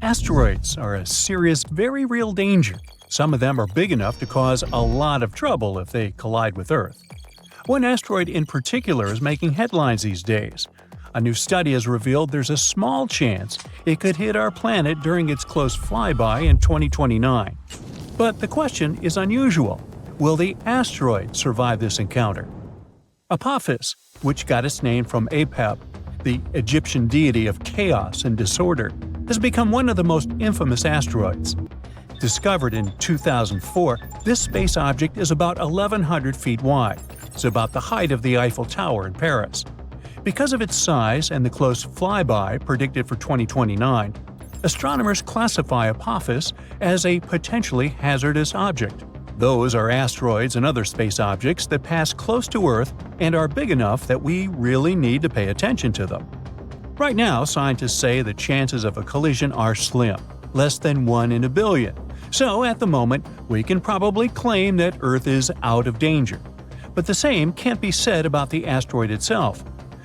Asteroids are a serious, very real danger. Some of them are big enough to cause a lot of trouble if they collide with Earth. One asteroid in particular is making headlines these days. A new study has revealed there's a small chance it could hit our planet during its close flyby in 2029. But the question is unusual. Will the asteroid survive this encounter? Apophis, which got its name from Apep, the Egyptian deity of chaos and disorder, has become one of the most infamous asteroids. Discovered in 2004, this space object is about 1,100 feet wide. It's about the height of the Eiffel Tower in Paris. Because of its size and the close flyby predicted for 2029, astronomers classify Apophis as a potentially hazardous object. Those are asteroids and other space objects that pass close to Earth and are big enough that we really need to pay attention to them. Right now, scientists say the chances of a collision are slim, less than 1 in a billion. So, at the moment, we can probably claim that Earth is out of danger. But the same can't be said about the asteroid itself.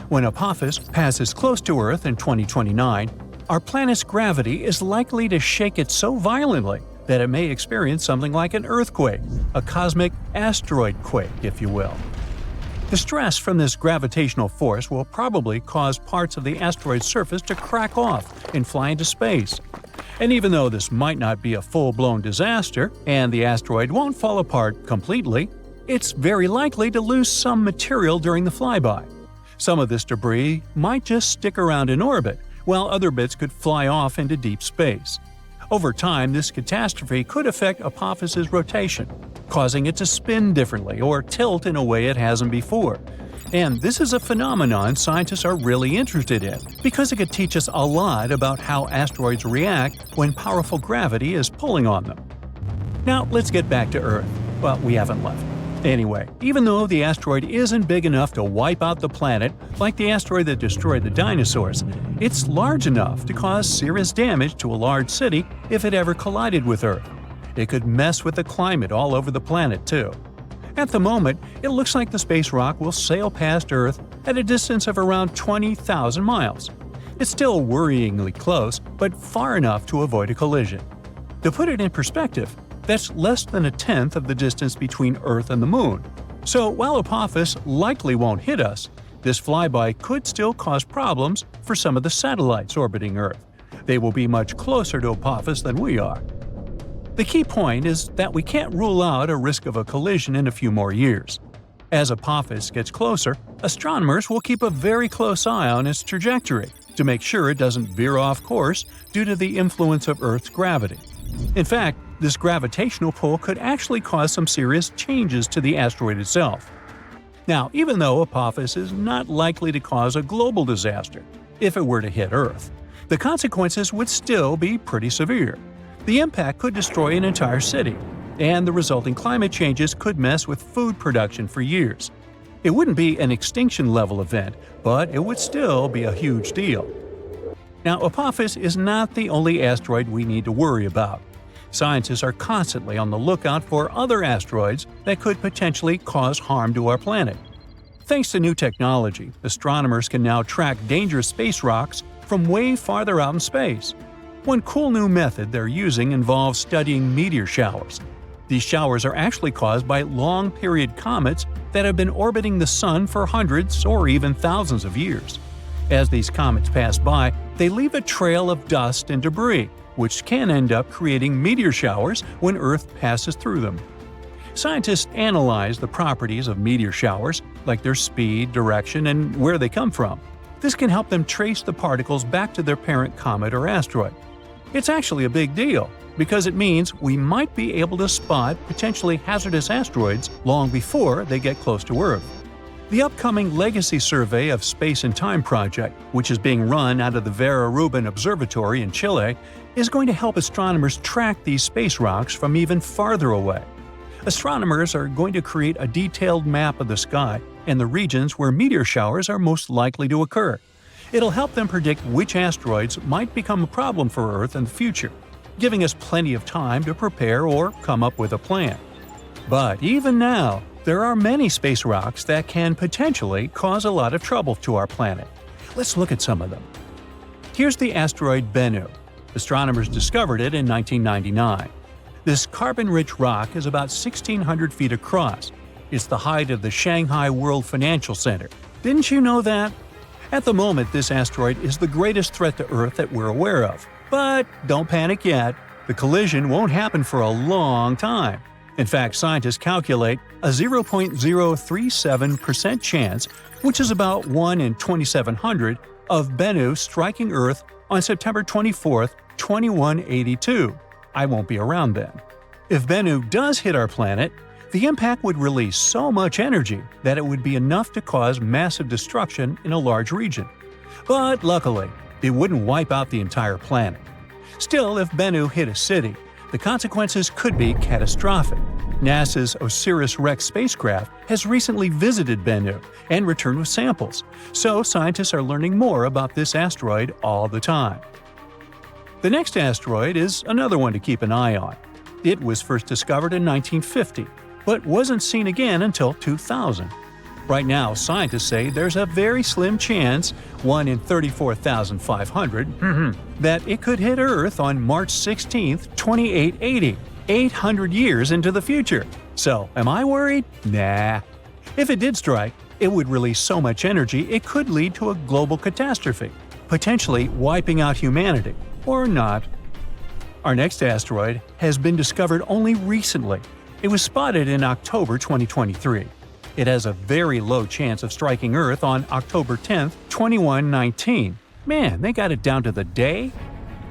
When Apophis passes close to Earth in 2029, our planet's gravity is likely to shake it so violently that it may experience something like an earthquake, a cosmic asteroid quake, if you will. The stress from this gravitational force will probably cause parts of the asteroid's surface to crack off and fly into space. And even though this might not be a full-blown disaster, and the asteroid won't fall apart completely, it's very likely to lose some material during the flyby. Some of this debris might just stick around in orbit, while other bits could fly off into deep space. Over time, this catastrophe could affect Apophis's rotation, causing it to spin differently or tilt in a way it hasn't before. And this is a phenomenon scientists are really interested in, because it could teach us a lot about how asteroids react when powerful gravity is pulling on them. Now, let's get back to Earth. Well, we haven't left. Anyway, even though the asteroid isn't big enough to wipe out the planet like the asteroid that destroyed the dinosaurs, it's large enough to cause serious damage to a large city if it ever collided with Earth. It could mess with the climate all over the planet, too. At the moment, it looks like the space rock will sail past Earth at a distance of around 20,000 miles. It's still worryingly close, but far enough to avoid a collision. To put it in perspective, that's less than a tenth of the distance between Earth and the Moon. So while Apophis likely won't hit us, this flyby could still cause problems for some of the satellites orbiting Earth. They will be much closer to Apophis than we are. The key point is that we can't rule out a risk of a collision in a few more years. As Apophis gets closer, astronomers will keep a very close eye on its trajectory to make sure it doesn't veer off course due to the influence of Earth's gravity. In fact, this gravitational pull could actually cause some serious changes to the asteroid itself. Now, even though Apophis is not likely to cause a global disaster if it were to hit Earth, the consequences would still be pretty severe. The impact could destroy an entire city, and the resulting climate changes could mess with food production for years. It wouldn't be an extinction-level event, but it would still be a huge deal. Now, Apophis is not the only asteroid we need to worry about. Scientists are constantly on the lookout for other asteroids that could potentially cause harm to our planet. Thanks to new technology, astronomers can now track dangerous space rocks from way farther out in space. One cool new method they're using involves studying meteor showers. These showers are actually caused by long-period comets that have been orbiting the Sun for hundreds or even thousands of years. As these comets pass by, they leave a trail of dust and debris, which can end up creating meteor showers when Earth passes through them. Scientists analyze the properties of meteor showers, like their speed, direction, and where they come from. This can help them trace the particles back to their parent comet or asteroid. It's actually a big deal, because it means we might be able to spot potentially hazardous asteroids long before they get close to Earth. The upcoming Legacy Survey of Space and Time project, which is being run out of the Vera Rubin Observatory in Chile, is going to help astronomers track these space rocks from even farther away. Astronomers are going to create a detailed map of the sky and the regions where meteor showers are most likely to occur. It'll help them predict which asteroids might become a problem for Earth in the future, giving us plenty of time to prepare or come up with a plan. But even now, there are many space rocks that can potentially cause a lot of trouble to our planet. Let's look at some of them. Here's the asteroid Bennu. Astronomers discovered it in 1999. This carbon-rich rock is about 1,600 feet across. It's the height of the Shanghai World Financial Center. Didn't you know that? At the moment, this asteroid is the greatest threat to Earth that we're aware of. But don't panic yet. The collision won't happen for a long time. In fact, scientists calculate a 0.037% chance, which is about 1 in 2,700, of Bennu striking Earth on September 24, 2182. I won't be around then. If Bennu does hit our planet, the impact would release so much energy that it would be enough to cause massive destruction in a large region. But luckily, it wouldn't wipe out the entire planet. Still, if Bennu hit a city, the consequences could be catastrophic. NASA's OSIRIS-REx spacecraft has recently visited Bennu and returned with samples, so scientists are learning more about this asteroid all the time. The next asteroid is another one to keep an eye on. It was first discovered in 1950, but wasn't seen again until 2000. Right now, scientists say there's a very slim chance, 1 in 34,500, that it could hit Earth on March 16, 2880, 800 years into the future. So, am I worried? Nah. If it did strike, it would release so much energy it could lead to a global catastrophe, potentially wiping out humanity. Or not. Our next asteroid has been discovered only recently. It was spotted in October 2023. It has a very low chance of striking Earth on October 10, 2119. Man, they got it down to the day?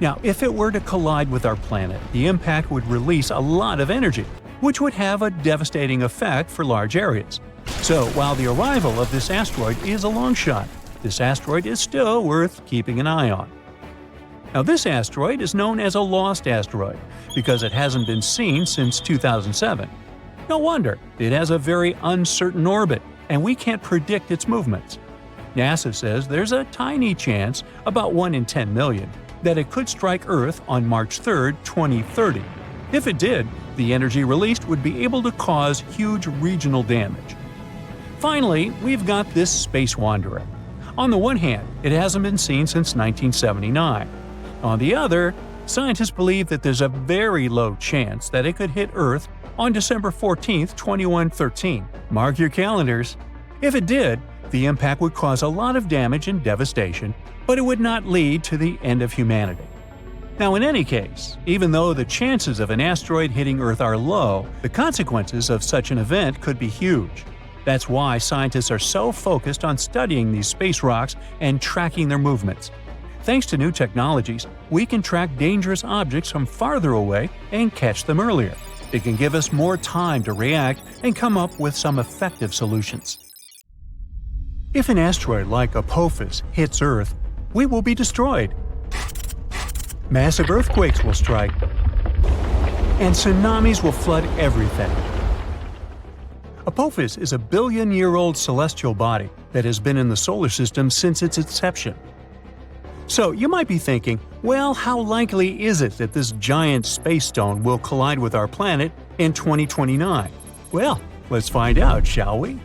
Now, if it were to collide with our planet, the impact would release a lot of energy, which would have a devastating effect for large areas. So, while the arrival of this asteroid is a long shot, this asteroid is still worth keeping an eye on. Now, this asteroid is known as a lost asteroid because it hasn't been seen since 2007. No wonder, it has a very uncertain orbit, and we can't predict its movements. NASA says there's a tiny chance, about 1 in 10 million, that it could strike Earth on March 3, 2030. If it did, the energy released would be able to cause huge regional damage. Finally, we've got this space wanderer. On the one hand, it hasn't been seen since 1979. On the other, scientists believe that there's a very low chance that it could hit Earth on December 14, 2113. Mark your calendars. If it did, the impact would cause a lot of damage and devastation, but it would not lead to the end of humanity. Now, in any case, even though the chances of an asteroid hitting Earth are low, the consequences of such an event could be huge. That's why scientists are so focused on studying these space rocks and tracking their movements. Thanks to new technologies, we can track dangerous objects from farther away and catch them earlier. It can give us more time to react and come up with some effective solutions. If an asteroid like Apophis hits Earth, we will be destroyed. Massive earthquakes will strike, and tsunamis will flood everything. Apophis is a billion-year-old celestial body that has been in the solar system since its inception. So you might be thinking, well, how likely is it that this giant space stone will collide with our planet in 2029? Well, let's find out, shall we?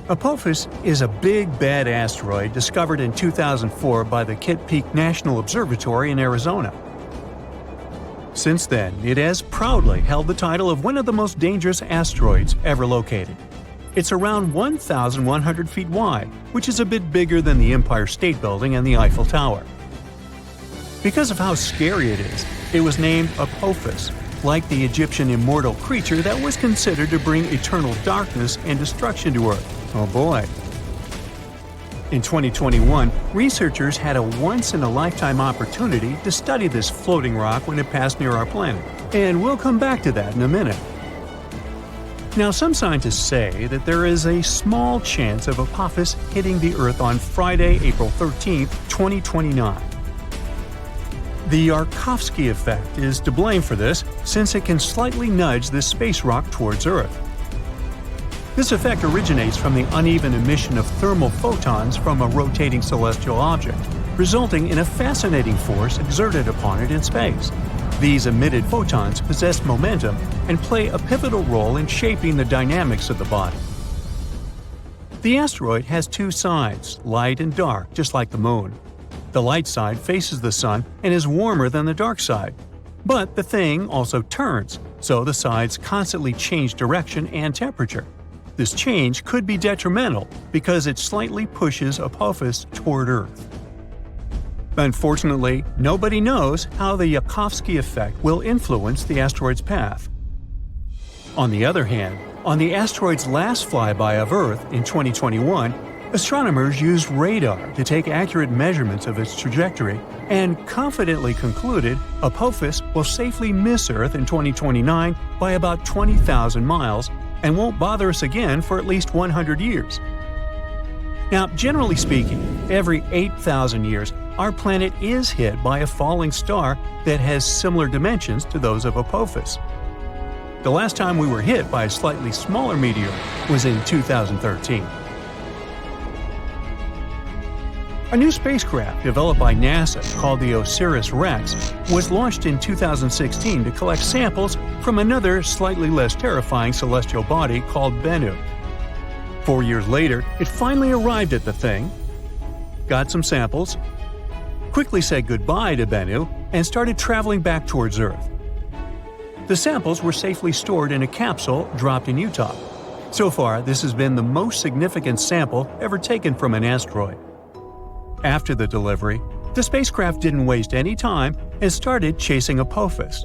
Apophis is a big, bad asteroid discovered in 2004 by the Kitt Peak National Observatory in Arizona. Since then, it has proudly held the title of one of the most dangerous asteroids ever located. It's around 1,100 feet wide, which is a bit bigger than the Empire State Building and the Eiffel Tower. Because of how scary it was named Apophis, like the Egyptian immortal creature that was considered to bring eternal darkness and destruction to Earth. Oh boy. In 2021, researchers had a once-in-a-lifetime opportunity to study this floating rock when it passed near our planet, and we'll come back to that in a minute. Now, some scientists say that there is a small chance of Apophis hitting the Earth on Friday, April 13, 2029. The Yarkovsky effect is to blame for this, since it can slightly nudge this space rock towards Earth. This effect originates from the uneven emission of thermal photons from a rotating celestial object, resulting in a fascinating force exerted upon it in space. These emitted photons possess momentum and play a pivotal role in shaping the dynamics of the body. The asteroid has two sides, light and dark, just like the Moon. The light side faces the sun and is warmer than the dark side. But the thing also turns, so the sides constantly change direction and temperature. This change could be detrimental because it slightly pushes Apophis toward Earth. Unfortunately, nobody knows how the Yarkovsky effect will influence the asteroid's path. On the other hand, on the asteroid's last flyby of Earth in 2021, astronomers used radar to take accurate measurements of its trajectory and confidently concluded Apophis will safely miss Earth in 2029 by about 20,000 miles and won't bother us again for at least 100 years. Now, generally speaking, every 8,000 years, our planet is hit by a falling star that has similar dimensions to those of Apophis. The last time we were hit by a slightly smaller meteor was in 2013. A new spacecraft developed by NASA called the OSIRIS-REx was launched in 2016 to collect samples from another slightly less terrifying celestial body called Bennu. 4 years later, it finally arrived at the thing, got some samples, quickly said goodbye to Bennu, and started traveling back towards Earth. The samples were safely stored in a capsule dropped in Utah. So far, this has been the most significant sample ever taken from an asteroid. After the delivery, the spacecraft didn't waste any time and started chasing Apophis.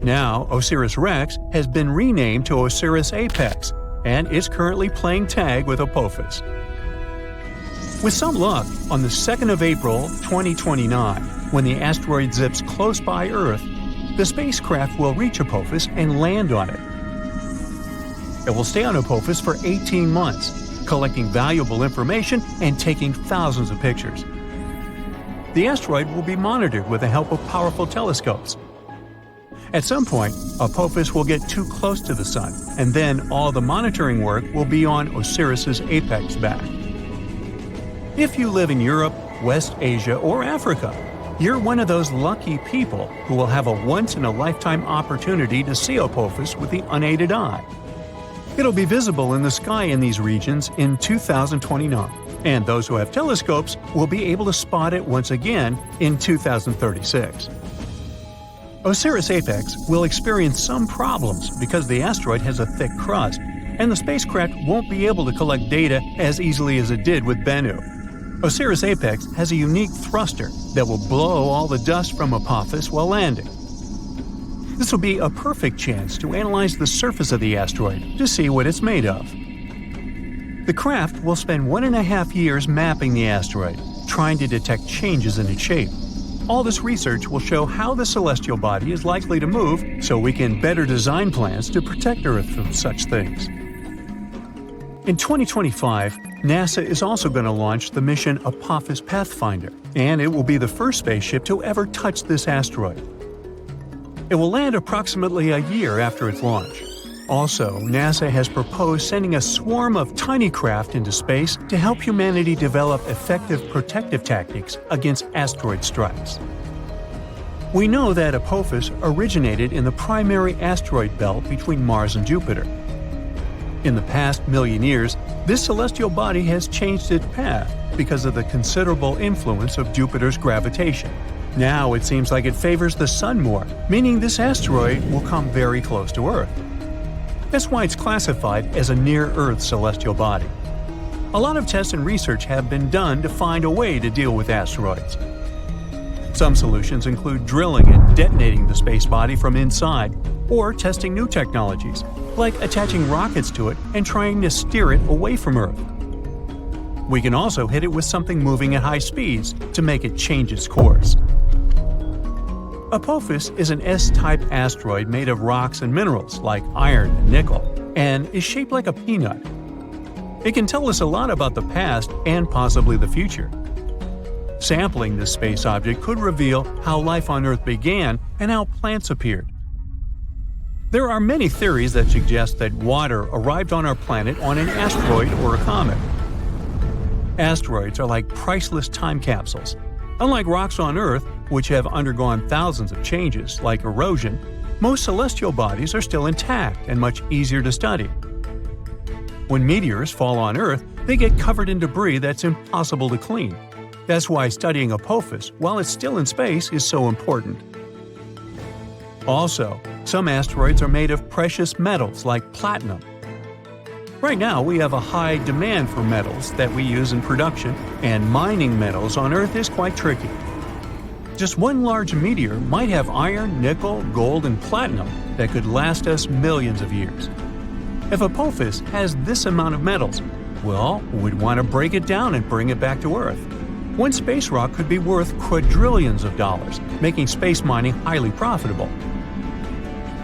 Now, OSIRIS-REx has been renamed to OSIRIS-APEX, and is currently playing tag with Apophis. With some luck, on the 2nd of April 2029, when the asteroid zips close by Earth, the spacecraft will reach Apophis and land on it. It will stay on Apophis for 18 months, collecting valuable information and taking thousands of pictures. The asteroid will be monitored with the help of powerful telescopes. At some point, Apophis will get too close to the Sun, and then all the monitoring work will be on Osiris's apex back. If you live in Europe, West Asia, or Africa, you're one of those lucky people who will have a once-in-a-lifetime opportunity to see Apophis with the unaided eye. It'll be visible in the sky in these regions in 2029, and those who have telescopes will be able to spot it once again in 2036. OSIRIS-APEX will experience some problems because the asteroid has a thick crust, and the spacecraft won't be able to collect data as easily as it did with Bennu. OSIRIS-APEX has a unique thruster that will blow all the dust from Apophis while landing. This will be a perfect chance to analyze the surface of the asteroid to see what it's made of. The craft will spend 1.5 years mapping the asteroid, trying to detect changes in its shape. All this research will show how the celestial body is likely to move so we can better design plans to protect Earth from such things. In 2025, NASA is also going to launch the mission Apophis Pathfinder, and it will be the first spaceship to ever touch this asteroid. It will land approximately a year after its launch. Also, NASA has proposed sending a swarm of tiny craft into space to help humanity develop effective protective tactics against asteroid strikes. We know that Apophis originated in the primary asteroid belt between Mars and Jupiter. In the past million years, this celestial body has changed its path because of the considerable influence of Jupiter's gravitation. Now it seems like it favors the Sun more, meaning this asteroid will come very close to Earth. That's why it's classified as a near-Earth celestial body. A lot of tests and research have been done to find a way to deal with asteroids. Some solutions include drilling and detonating the space body from inside, or testing new technologies, like attaching rockets to it and trying to steer it away from Earth. We can also hit it with something moving at high speeds to make it change its course. Apophis is an S-type asteroid made of rocks and minerals like iron and nickel, and is shaped like a peanut. It can tell us a lot about the past and possibly the future. Sampling this space object could reveal how life on Earth began and how plants appeared. There are many theories that suggest that water arrived on our planet on an asteroid or a comet. Asteroids are like priceless time capsules. Unlike rocks on Earth, which have undergone thousands of changes, like erosion, most celestial bodies are still intact and much easier to study. When meteors fall on Earth, they get covered in debris that's impossible to clean. That's why studying Apophis while it's still in space is so important. Also, some asteroids are made of precious metals like platinum. Right now, we have a high demand for metals that we use in production, and mining metals on Earth is quite tricky. Just one large meteor might have iron, nickel, gold, and platinum that could last us millions of years. If Apophis has this amount of metals, well, we'd want to break it down and bring it back to Earth. One space rock could be worth quadrillions of dollars, making space mining highly profitable.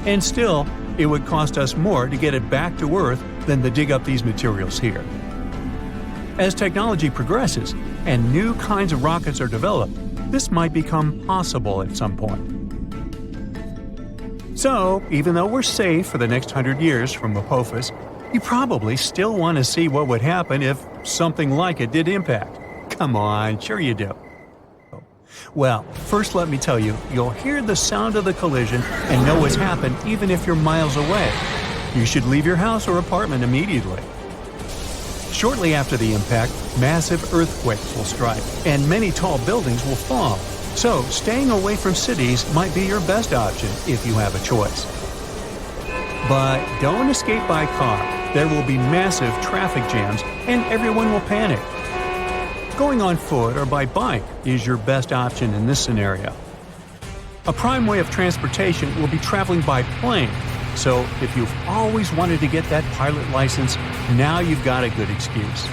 And still, it would cost us more to get it back to Earth than to dig up these materials here. As technology progresses and new kinds of rockets are developed, this might become possible at some point. So, even though we're safe for the next 100 years from Apophis, you probably still want to see what would happen if something like it did impact. Come on, sure you do. Well, first let me tell you, you'll hear the sound of the collision and know what's happened even if you're miles away. You should leave your house or apartment immediately. Shortly after the impact, massive earthquakes will strike, and many tall buildings will fall. So, staying away from cities might be your best option if you have a choice. But don't escape by car. There will be massive traffic jams, and everyone will panic. Going on foot or by bike is your best option in this scenario. A prime way of transportation will be traveling by plane, so if you've always wanted to get that pilot license, now you've got a good excuse.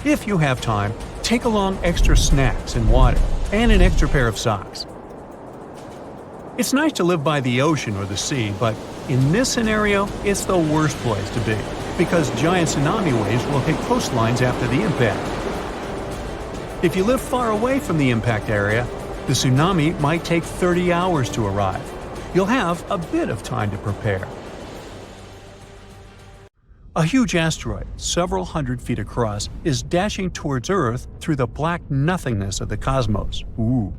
If you have time, take along extra snacks and water, and an extra pair of socks. It's nice to live by the ocean or the sea, but in this scenario, it's the worst place to be, because giant tsunami waves will hit coastlines after the impact. If you live far away from the impact area, the tsunami might take 30 hours to arrive. You'll have a bit of time to prepare. A huge asteroid, several hundred feet across, is dashing towards Earth through the black nothingness of the cosmos. Ooh.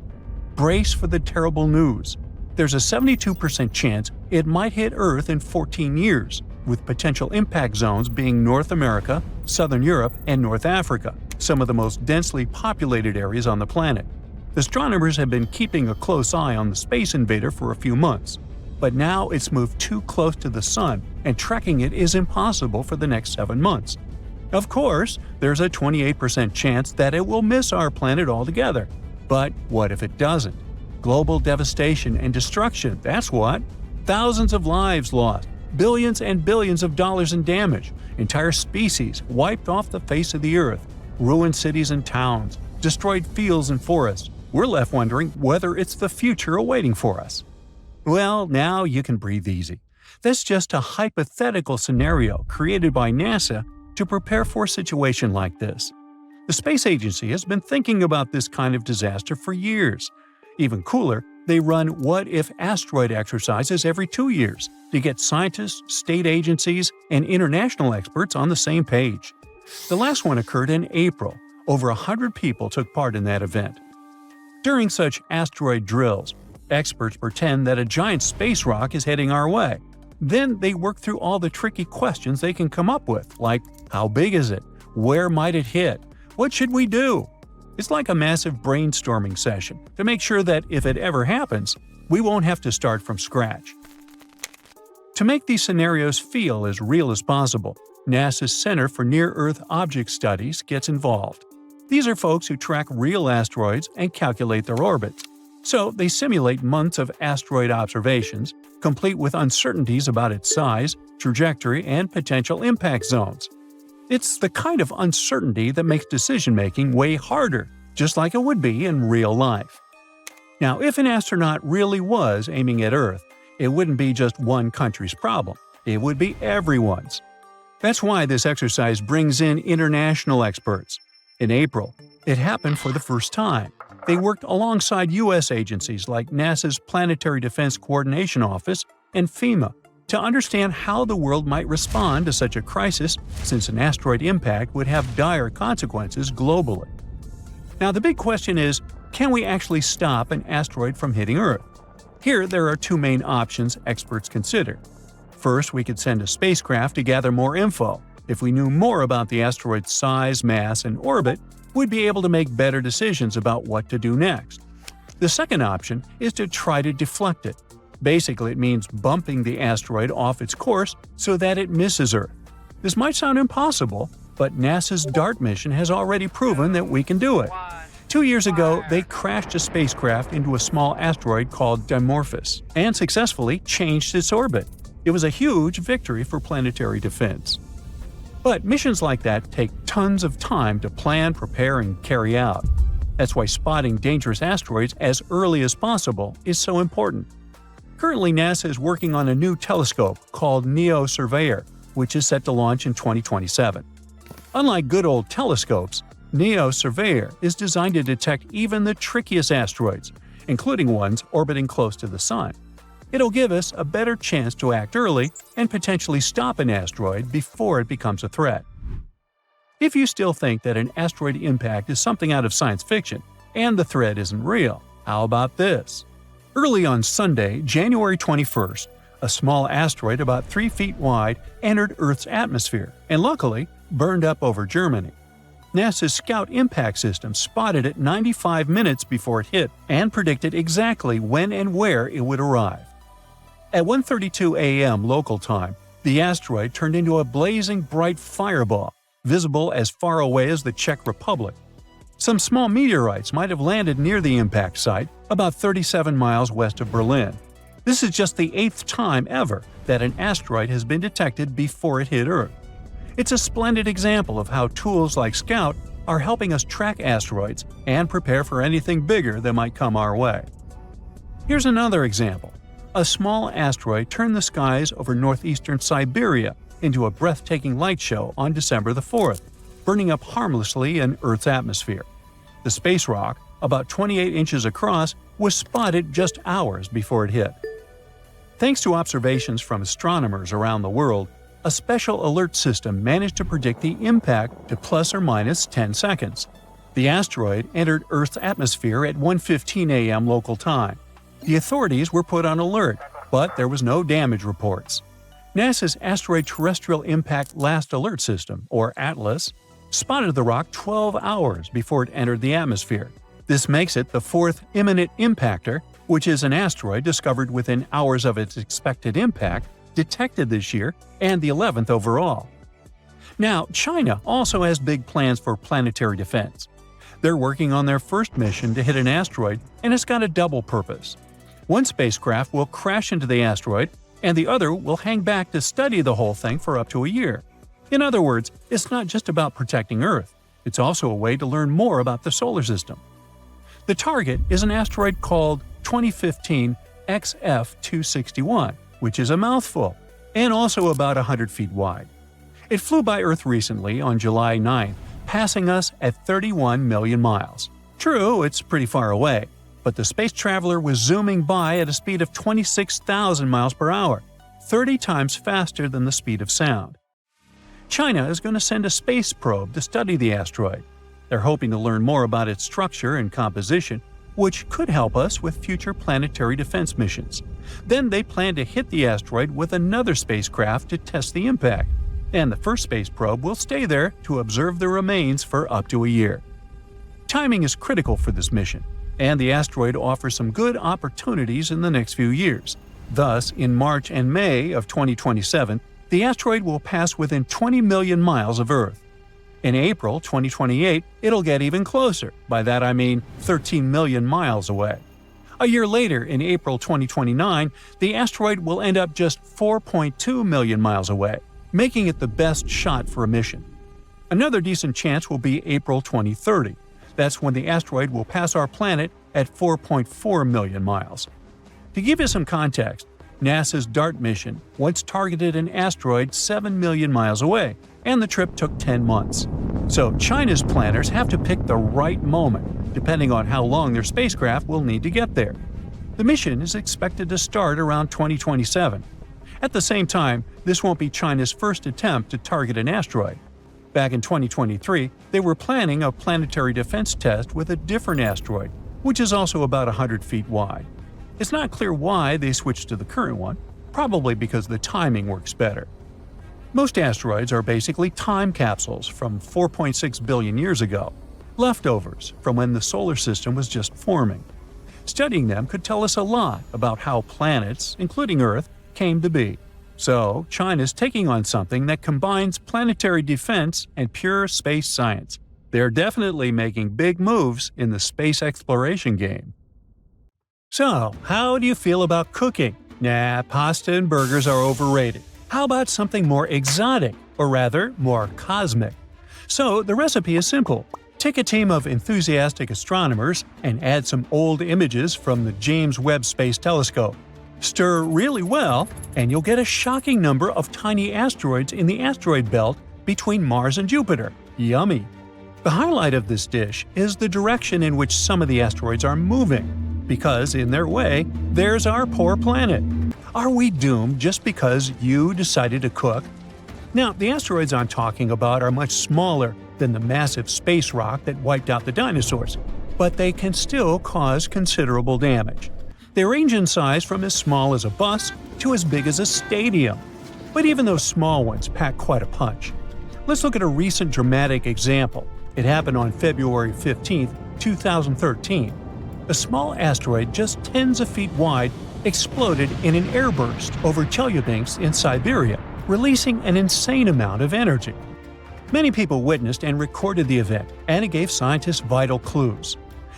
Brace for the terrible news. There's a 72% chance it might hit Earth in 14 years, with potential impact zones being North America, Southern Europe, and North Africa, some of the most densely populated areas on the planet. Astronomers have been keeping a close eye on the space invader for a few months, but now it's moved too close to the Sun, and tracking it is impossible for the next 7 months. Of course, there's a 28% chance that it will miss our planet altogether. But what if it doesn't? Global devastation and destruction, that's what. Thousands of lives lost, billions and billions of dollars in damage, entire species wiped off the face of the Earth, ruined cities and towns, destroyed fields and forests. We're left wondering whether it's the future awaiting for us. Well, now you can breathe easy. That's just a hypothetical scenario created by NASA to prepare for a situation like this. The space agency has been thinking about this kind of disaster for years. Even cooler, they run what-if asteroid exercises every 2 years to get scientists, state agencies, and international experts on the same page. The last one occurred in April. Over 100 people took part in that event. During such asteroid drills, experts pretend that a giant space rock is heading our way. Then they work through all the tricky questions they can come up with, like how big is it? Where might it hit? What should we do? It's like a massive brainstorming session to make sure that if it ever happens, we won't have to start from scratch. To make these scenarios feel as real as possible, NASA's Center for Near-Earth Object Studies gets involved. These are folks who track real asteroids and calculate their orbits. So they simulate months of asteroid observations, complete with uncertainties about its size, trajectory, and potential impact zones. It's the kind of uncertainty that makes decision-making way harder, just like it would be in real life. Now, if an astronaut really was aiming at Earth, it wouldn't be just one country's problem. It would be everyone's. That's why this exercise brings in international experts. In April, it happened for the first time. They worked alongside U.S. agencies like NASA's Planetary Defense Coordination Office and FEMA to understand how the world might respond to such a crisis, since an asteroid impact would have dire consequences globally. Now, the big question is, can we actually stop an asteroid from hitting Earth? Here, there are two main options experts consider. First, we could send a spacecraft to gather more info. If we knew more about the asteroid's size, mass, and orbit, we'd be able to make better decisions about what to do next. The second option is to try to deflect it. Basically, it means bumping the asteroid off its course so that it misses Earth. This might sound impossible, but NASA's DART mission has already proven that we can do it. 2 years ago, they crashed a spacecraft into a small asteroid called Dimorphos and successfully changed its orbit. It was a huge victory for planetary defense. But missions like that take tons of time to plan, prepare, and carry out. That's why spotting dangerous asteroids as early as possible is so important. Currently, NASA is working on a new telescope called NEO Surveyor, which is set to launch in 2027. Unlike good old telescopes, NEO Surveyor is designed to detect even the trickiest asteroids, including ones orbiting close to the Sun. It'll give us a better chance to act early and potentially stop an asteroid before it becomes a threat. If you still think that an asteroid impact is something out of science fiction and the threat isn't real, how about this? Early on Sunday, January 21st, a small asteroid about 3 feet wide entered Earth's atmosphere and luckily burned up over Germany. NASA's Scout Impact System spotted it 95 minutes before it hit and predicted exactly when and where it would arrive. At 1:32 a.m. local time, the asteroid turned into a blazing bright fireball, visible as far away as the Czech Republic. Some small meteorites might have landed near the impact site, about 37 miles west of Berlin. This is just the 8th time ever that an asteroid has been detected before it hit Earth. It's a splendid example of how tools like Scout are helping us track asteroids and prepare for anything bigger that might come our way. Here's another example. A small asteroid turned the skies over northeastern Siberia into a breathtaking light show on December the 4th, burning up harmlessly in Earth's atmosphere. The space rock, about 28 inches across, was spotted just hours before it hit. Thanks to observations from astronomers around the world, a special alert system managed to predict the impact to plus or minus 10 seconds. The asteroid entered Earth's atmosphere at 1:15 a.m. local time. The authorities were put on alert, but there was no damage reports. NASA's Asteroid Terrestrial Impact Last Alert System, or ATLAS, spotted the rock 12 hours before it entered the atmosphere. This makes it the 4th imminent impactor, which is an asteroid discovered within hours of its expected impact, detected this year, and the 11th overall. Now, China also has big plans for planetary defense. They're working on their first mission to hit an asteroid, and it's got a double purpose. One spacecraft will crash into the asteroid, and the other will hang back to study the whole thing for up to a year. In other words, it's not just about protecting Earth, it's also a way to learn more about the solar system. The target is an asteroid called 2015 XF261, which is a mouthful, and also about 100 feet wide. It flew by Earth recently on July 9th, passing us at 31 million miles. True, it's pretty far away, but the space traveler was zooming by at a speed of 26,000 miles per hour, 30 times faster than the speed of sound. China is going to send a space probe to study the asteroid. They're hoping to learn more about its structure and composition, which could help us with future planetary defense missions. Then they plan to hit the asteroid with another spacecraft to test the impact, and the first space probe will stay there to observe the remains for up to a year. Timing is critical for this mission, and the asteroid offers some good opportunities in the next few years. Thus, in March and May of 2027, the asteroid will pass within 20 million miles of Earth. In April 2028, it'll get even closer. By that I mean 13 million miles away. A year later, in April 2029, the asteroid will end up just 4.2 million miles away, making it the best shot for a mission. Another decent chance will be April 2030. That's when the asteroid will pass our planet at 4.4 million miles. To give you some context, NASA's DART mission once targeted an asteroid 7 million miles away, and the trip took 10 months. So China's planners have to pick the right moment, depending on how long their spacecraft will need to get there. The mission is expected to start around 2027. At the same time, this won't be China's first attempt to target an asteroid. Back in 2023, they were planning a planetary defense test with a different asteroid, which is also about 100 feet wide. It's not clear why they switched to the current one, probably because the timing works better. Most asteroids are basically time capsules from 4.6 billion years ago. leftovers from when the solar system was just forming. Studying them could tell us a lot about how planets, including Earth, came to be. So, China's taking on something that combines planetary defense and pure space science. They're definitely making big moves in the space exploration game. So, how do you feel about cooking? Nah, pasta and burgers are overrated. How about something more exotic, or rather, more cosmic? So, the recipe is simple. Take a team of enthusiastic astronomers and add some old images from the James Webb Space Telescope. Stir really well, and you'll get a shocking number of tiny asteroids in the asteroid belt between Mars and Jupiter. Yummy! The highlight of this dish is the direction in which some of the asteroids are moving, because in their way, there's our poor planet. Are we doomed just because you decided to cook? Now, the asteroids I'm talking about are much smaller than the massive space rock that wiped out the dinosaurs, but they can still cause considerable damage. They range in size from as small as a bus to as big as a stadium. But even those small ones pack quite a punch. Let's look at a recent dramatic example. It happened on February 15, 2013. A small asteroid just tens of feet wide exploded in an airburst over Chelyabinsk in Siberia, releasing an insane amount of energy. Many people witnessed and recorded the event, and it gave scientists vital clues.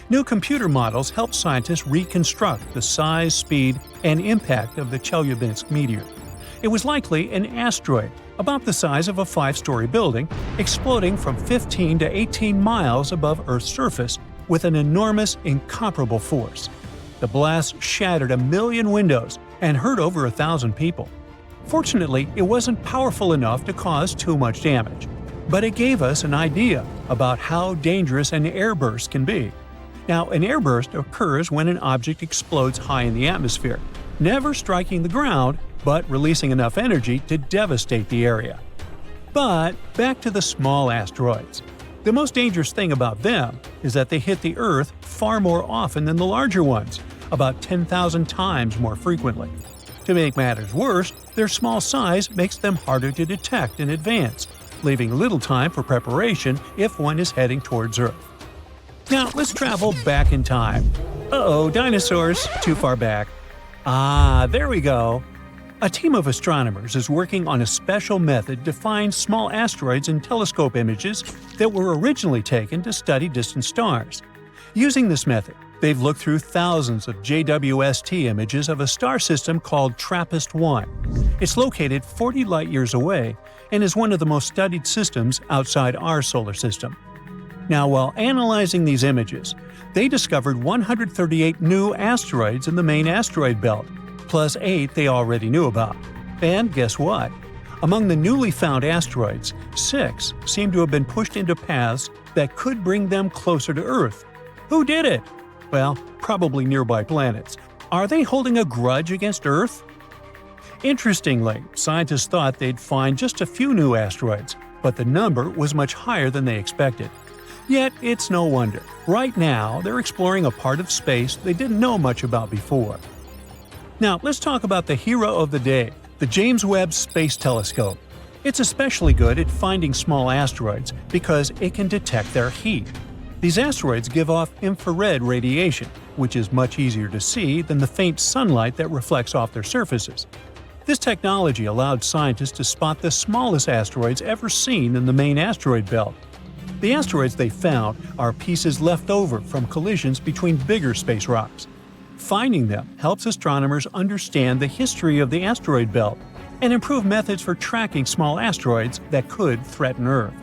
New computer models helped scientists reconstruct the size, speed, and impact of the Chelyabinsk meteor. It was likely an asteroid, about the size of a 5-story building, exploding from 15 to 18 miles above Earth's surface with an enormous, incomparable force. The blast shattered 1 million windows and hurt over 1,000 people. Fortunately, it wasn't powerful enough to cause too much damage, but it gave us an idea about how dangerous an airburst can be. Now, an airburst occurs when an object explodes high in the atmosphere, never striking the ground, but releasing enough energy to devastate the area. But back to the small asteroids. The most dangerous thing about them is that they hit the Earth far more often than the larger ones, about 10,000 times more frequently. To make matters worse, their small size makes them harder to detect in advance, leaving little time for preparation if one is heading towards Earth. Now, let's travel back in time. Uh-oh, dinosaurs, too far back. Ah, there we go. A team of astronomers is working on a special method to find small asteroids in telescope images that were originally taken to study distant stars. Using this method, they've looked through thousands of JWST images of a star system called TRAPPIST-1. It's located 40 light-years away and is one of the most studied systems outside our solar system. Now, while analyzing these images, they discovered 138 new asteroids in the main asteroid belt, plus 8 they already knew about. And guess what? Among the newly found asteroids, 6 seem to have been pushed into paths that could bring them closer to Earth. Who did it? Well, probably nearby planets. Are they holding a grudge against Earth? Interestingly, scientists thought they'd find just a few new asteroids, but the number was much higher than they expected. Yet, it's no wonder. Right now, they're exploring a part of space they didn't know much about before. Now, let's talk about the hero of the day, the James Webb Space Telescope. It's especially good at finding small asteroids because it can detect their heat. These asteroids give off infrared radiation, which is much easier to see than the faint sunlight that reflects off their surfaces. This technology allowed scientists to spot the smallest asteroids ever seen in the main asteroid belt. The asteroids they found are pieces left over from collisions between bigger space rocks. Finding them helps astronomers understand the history of the asteroid belt and improve methods for tracking small asteroids that could threaten Earth.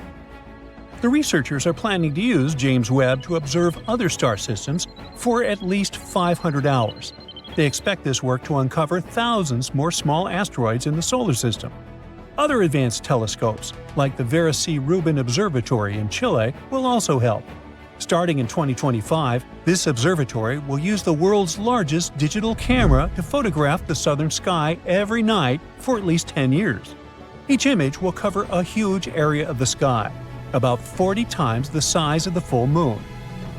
The researchers are planning to use James Webb to observe other star systems for at least 500 hours. They expect this work to uncover thousands more small asteroids in the solar system. Other advanced telescopes, like the Vera C. Rubin Observatory in Chile, will also help. Starting in 2025, this observatory will use the world's largest digital camera to photograph the southern sky every night for at least 10 years. Each image will cover a huge area of the sky, about 40 times the size of the full moon.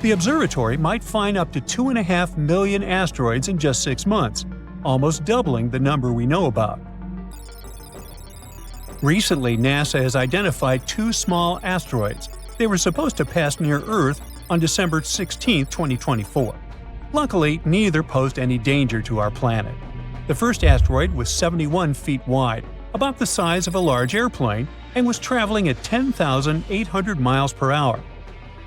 The observatory might find up to 2.5 million asteroids in just 6 months, almost doubling the number we know about. Recently, NASA has identified 2 small asteroids. They were supposed to pass near Earth on December 16, 2024. Luckily, neither posed any danger to our planet. The first asteroid was 71 feet wide, about the size of a large airplane, and was traveling at 10,800 miles per hour.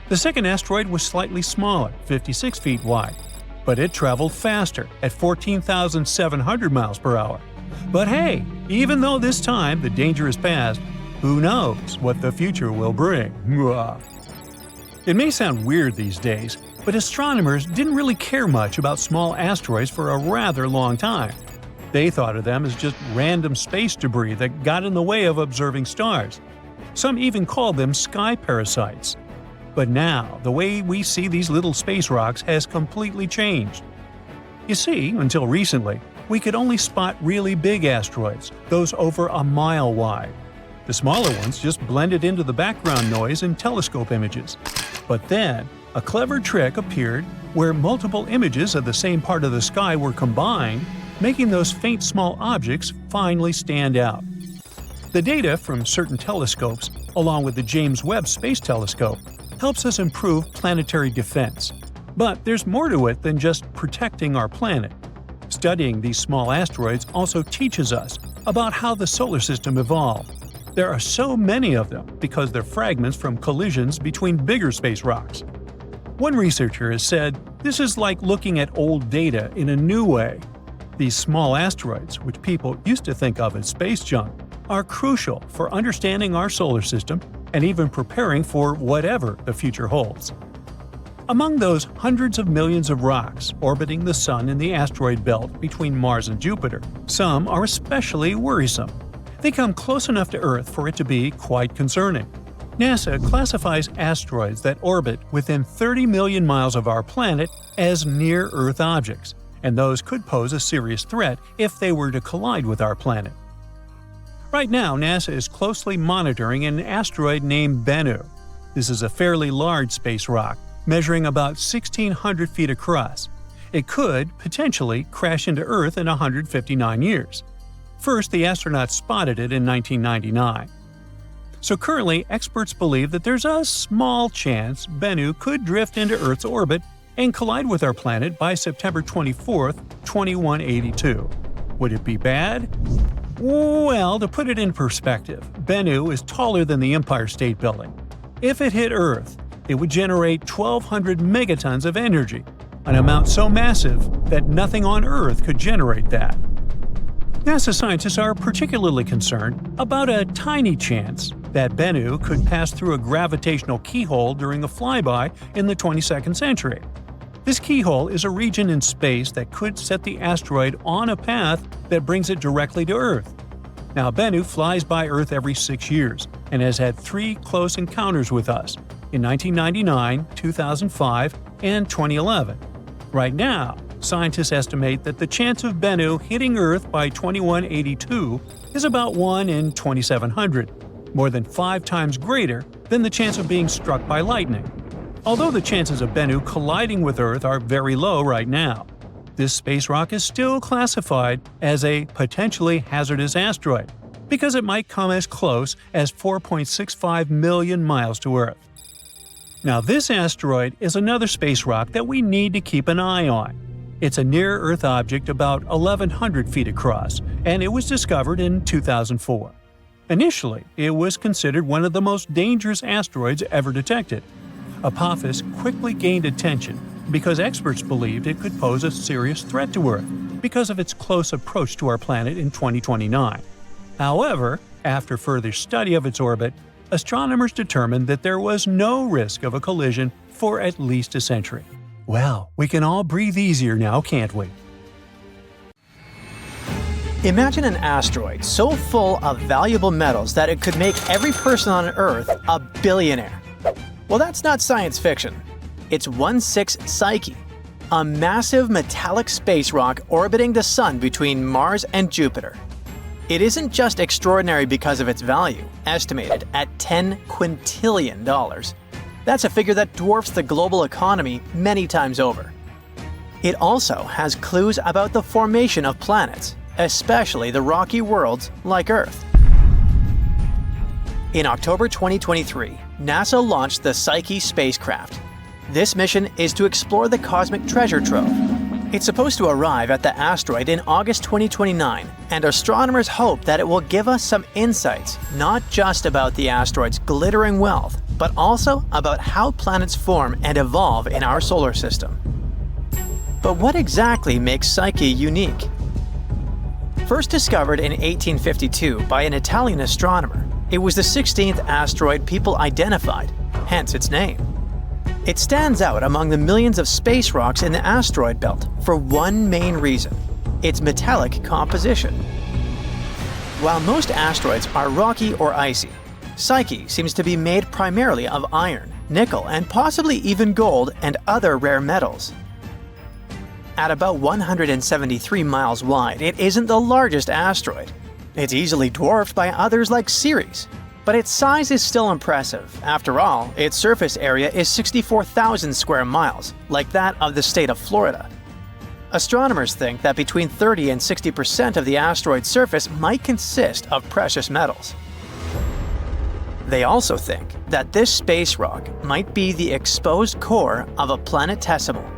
The second asteroid was slightly smaller, 56 feet wide, but it traveled faster at 14,700 miles per hour. But hey, even though this time the danger is past, who knows what the future will bring? It may sound weird these days, but astronomers didn't really care much about small asteroids for a rather long time. They thought of them as just random space debris that got in the way of observing stars. Some even called them sky parasites. But now, the way we see these little space rocks has completely changed. You see, until recently, we could only spot really big asteroids, those over a mile wide. The smaller ones just blended into the background noise in telescope images. But then, a clever trick appeared where multiple images of the same part of the sky were combined, making those faint small objects finally stand out. The data from certain telescopes, along with the James Webb Space Telescope, helps us improve planetary defense. But there's more to it than just protecting our planet. Studying these small asteroids also teaches us about how the solar system evolved. There are so many of them because they're fragments from collisions between bigger space rocks. One researcher has said this is like looking at old data in a new way. These small asteroids, which people used to think of as space junk, are crucial for understanding our solar system and even preparing for whatever the future holds. Among those hundreds of millions of rocks orbiting the Sun in the asteroid belt between Mars and Jupiter, some are especially worrisome. They come close enough to Earth for it to be quite concerning. NASA classifies asteroids that orbit within 30 million miles of our planet as near-Earth objects, and those could pose a serious threat if they were to collide with our planet. Right now, NASA is closely monitoring an asteroid named Bennu. This is a fairly large space rock, measuring about 1,600 feet across. It could, potentially, crash into Earth in 159 years. First, the astronauts spotted it in 1999. So currently, experts believe that there's a small chance Bennu could drift into Earth's orbit and collide with our planet by September 24, 2182. Would it be bad? Well, to put it in perspective, Bennu is taller than the Empire State Building. If it hit Earth, it would generate 1,200 megatons of energy, an amount so massive that nothing on Earth could generate that. NASA scientists are particularly concerned about a tiny chance that Bennu could pass through a gravitational keyhole during a flyby in the 22nd century. This keyhole is a region in space that could set the asteroid on a path that brings it directly to Earth. Now, Bennu flies by Earth every 6 years and has had 3 close encounters with us in 1999, 2005, and 2011. Right now, scientists estimate that the chance of Bennu hitting Earth by 2182 is about 1 in 2,700, more than 5 times greater than the chance of being struck by lightning. Although the chances of Bennu colliding with Earth are very low right now, this space rock is still classified as a potentially hazardous asteroid because it might come as close as 4.65 million miles to Earth. Now, this asteroid is another space rock that we need to keep an eye on. It's a near-Earth object about 1,100 feet across, and it was discovered in 2004. Initially, it was considered one of the most dangerous asteroids ever detected. Apophis quickly gained attention because experts believed it could pose a serious threat to Earth because of its close approach to our planet in 2029. However, after further study of its orbit, astronomers determined that there was no risk of a collision for at least a century. Well, we can all breathe easier now, can't we? Imagine an asteroid so full of valuable metals that it could make every person on Earth a billionaire. Well, that's not science fiction. It's 16 Psyche, a massive metallic space rock orbiting the Sun between Mars and Jupiter. It isn't just extraordinary because of its value, estimated at $10 quintillion. That's a figure that dwarfs the global economy many times over. It also has clues about the formation of planets, especially the rocky worlds like Earth. In October 2023, NASA launched the Psyche spacecraft. This mission is to explore the cosmic treasure trove. It's supposed to arrive at the asteroid in August 2029, and astronomers hope that it will give us some insights, not just about the asteroid's glittering wealth, but also about how planets form and evolve in our solar system. But what exactly makes Psyche unique? First discovered in 1852 by an Italian astronomer, it was the 16th asteroid people identified, hence its name. It stands out among the millions of space rocks in the asteroid belt for one main reason: its metallic composition. While most asteroids are rocky or icy, Psyche seems to be made primarily of iron, nickel, and possibly even gold and other rare metals. At about 173 miles wide, it isn't the largest asteroid. It's easily dwarfed by others like Ceres. But its size is still impressive. After all, its surface area is 64,000 square miles, like that of the state of Florida. Astronomers think that between 30 and 60% of the asteroid's surface might consist of precious metals. They also think that this space rock might be the exposed core of a planetesimal.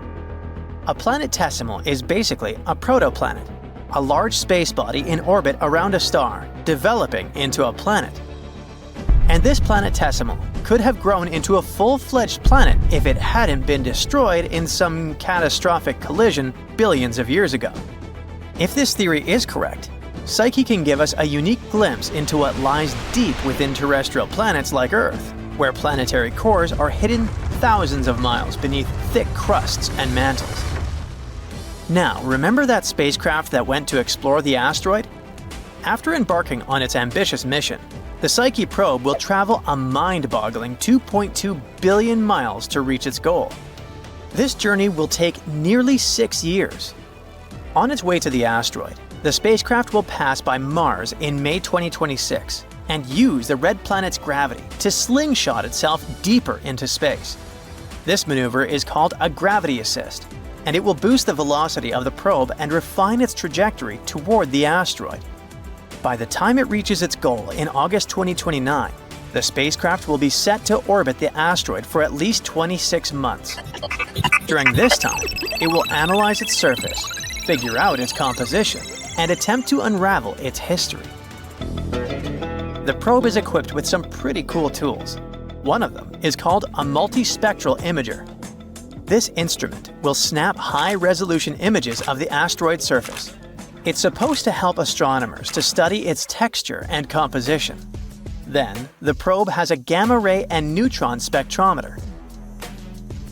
A planetesimal is basically a protoplanet, a large space body in orbit around a star, developing into a planet. And this planetesimal could have grown into a full-fledged planet if it hadn't been destroyed in some catastrophic collision billions of years ago. If this theory is correct, Psyche can give us a unique glimpse into what lies deep within terrestrial planets like Earth, where planetary cores are hidden thousands of miles beneath thick crusts and mantles. Now, remember that spacecraft that went to explore the asteroid? After embarking on its ambitious mission, the Psyche probe will travel a mind-boggling 2.2 billion miles to reach its goal. This journey will take nearly 6 years. On its way to the asteroid, the spacecraft will pass by Mars in May 2026 and use the red planet's gravity to slingshot itself deeper into space. This maneuver is called a gravity assist, and it will boost the velocity of the probe and refine its trajectory toward the asteroid. By the time it reaches its goal in August 2029, the spacecraft will be set to orbit the asteroid for at least 26 months. During this time, it will analyze its surface, figure out its composition, and attempt to unravel its history. The probe is equipped with some pretty cool tools. One of them is called a multispectral imager. This instrument will snap high-resolution images of the asteroid's surface. It's supposed to help astronomers to study its texture and composition. Then, the probe has a gamma-ray and neutron spectrometer.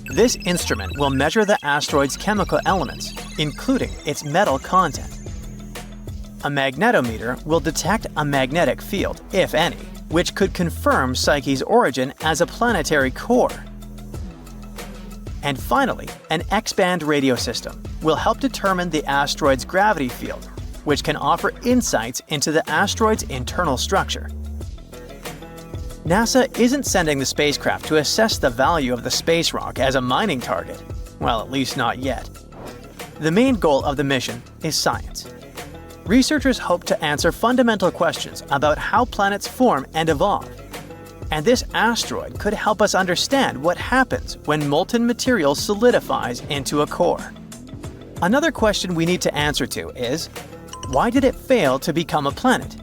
This instrument will measure the asteroid's chemical elements, including its metal content. A magnetometer will detect a magnetic field, if any, which could confirm Psyche's origin as a planetary core. And finally, an X-band radio system will help determine the asteroid's gravity field, which can offer insights into the asteroid's internal structure. NASA isn't sending the spacecraft to assess the value of the space rock as a mining target. Well, at least not yet. The main goal of the mission is science. Researchers hope to answer fundamental questions about how planets form and evolve. And this asteroid could help us understand what happens when molten material solidifies into a core. Another question we need to answer to is, why did it fail to become a planet?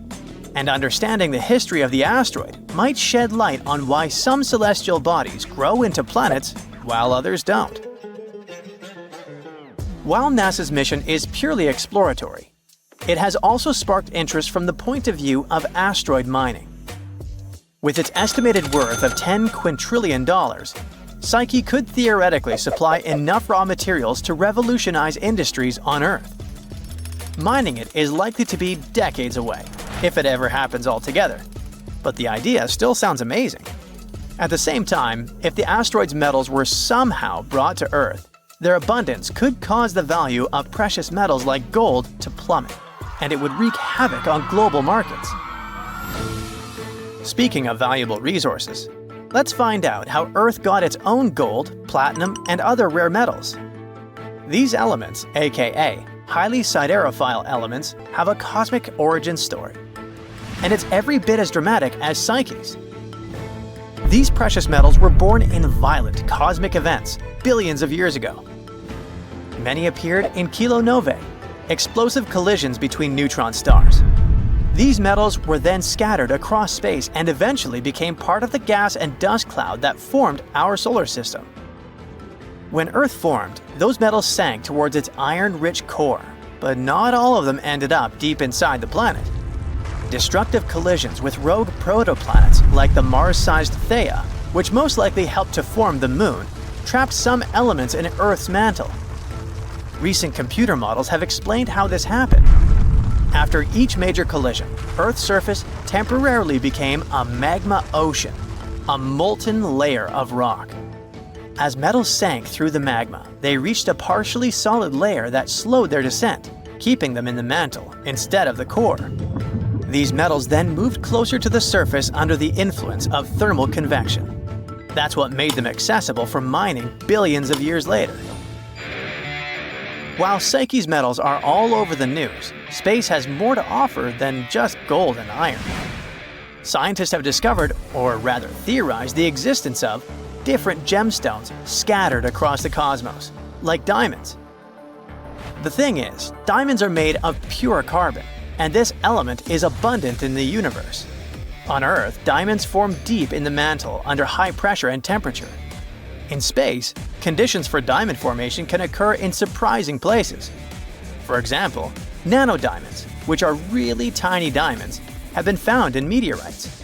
And understanding the history of the asteroid might shed light on why some celestial bodies grow into planets while others don't. While NASA's mission is purely exploratory, it has also sparked interest from the point of view of asteroid mining. With its estimated worth of $10 quintillion, Psyche could theoretically supply enough raw materials to revolutionize industries on Earth. Mining it is likely to be decades away, if it ever happens altogether, but the idea still sounds amazing. At the same time, if the asteroid's metals were somehow brought to Earth, their abundance could cause the value of precious metals like gold to plummet, and it would wreak havoc on global markets. Speaking of valuable resources, let's find out how Earth got its own gold, platinum, and other rare metals. These elements, aka highly siderophile elements, have a cosmic origin story, and it's every bit as dramatic as Psyche's. These precious metals were born in violent cosmic events billions of years ago. Many appeared in kilonovae, explosive collisions between neutron stars. These metals were then scattered across space and eventually became part of the gas and dust cloud that formed our solar system. When Earth formed, those metals sank towards its iron-rich core, but not all of them ended up deep inside the planet. Destructive collisions with rogue protoplanets like the Mars-sized Theia, which most likely helped to form the Moon, trapped some elements in Earth's mantle. Recent computer models have explained how this happened. After each major collision, Earth's surface temporarily became a magma ocean, a molten layer of rock. As metals sank through the magma, they reached a partially solid layer that slowed their descent, keeping them in the mantle instead of the core. These metals then moved closer to the surface under the influence of thermal convection. That's what made them accessible for mining billions of years later. While Psyche's metals are all over the news, space has more to offer than just gold and iron. Scientists have discovered, or rather theorized, the existence of different gemstones scattered across the cosmos, like diamonds. The thing is, diamonds are made of pure carbon, and this element is abundant in the universe. On Earth, diamonds form deep in the mantle under high pressure and temperature. In space, conditions for diamond formation can occur in surprising places. For example, nanodiamonds, which are really tiny diamonds, have been found in meteorites.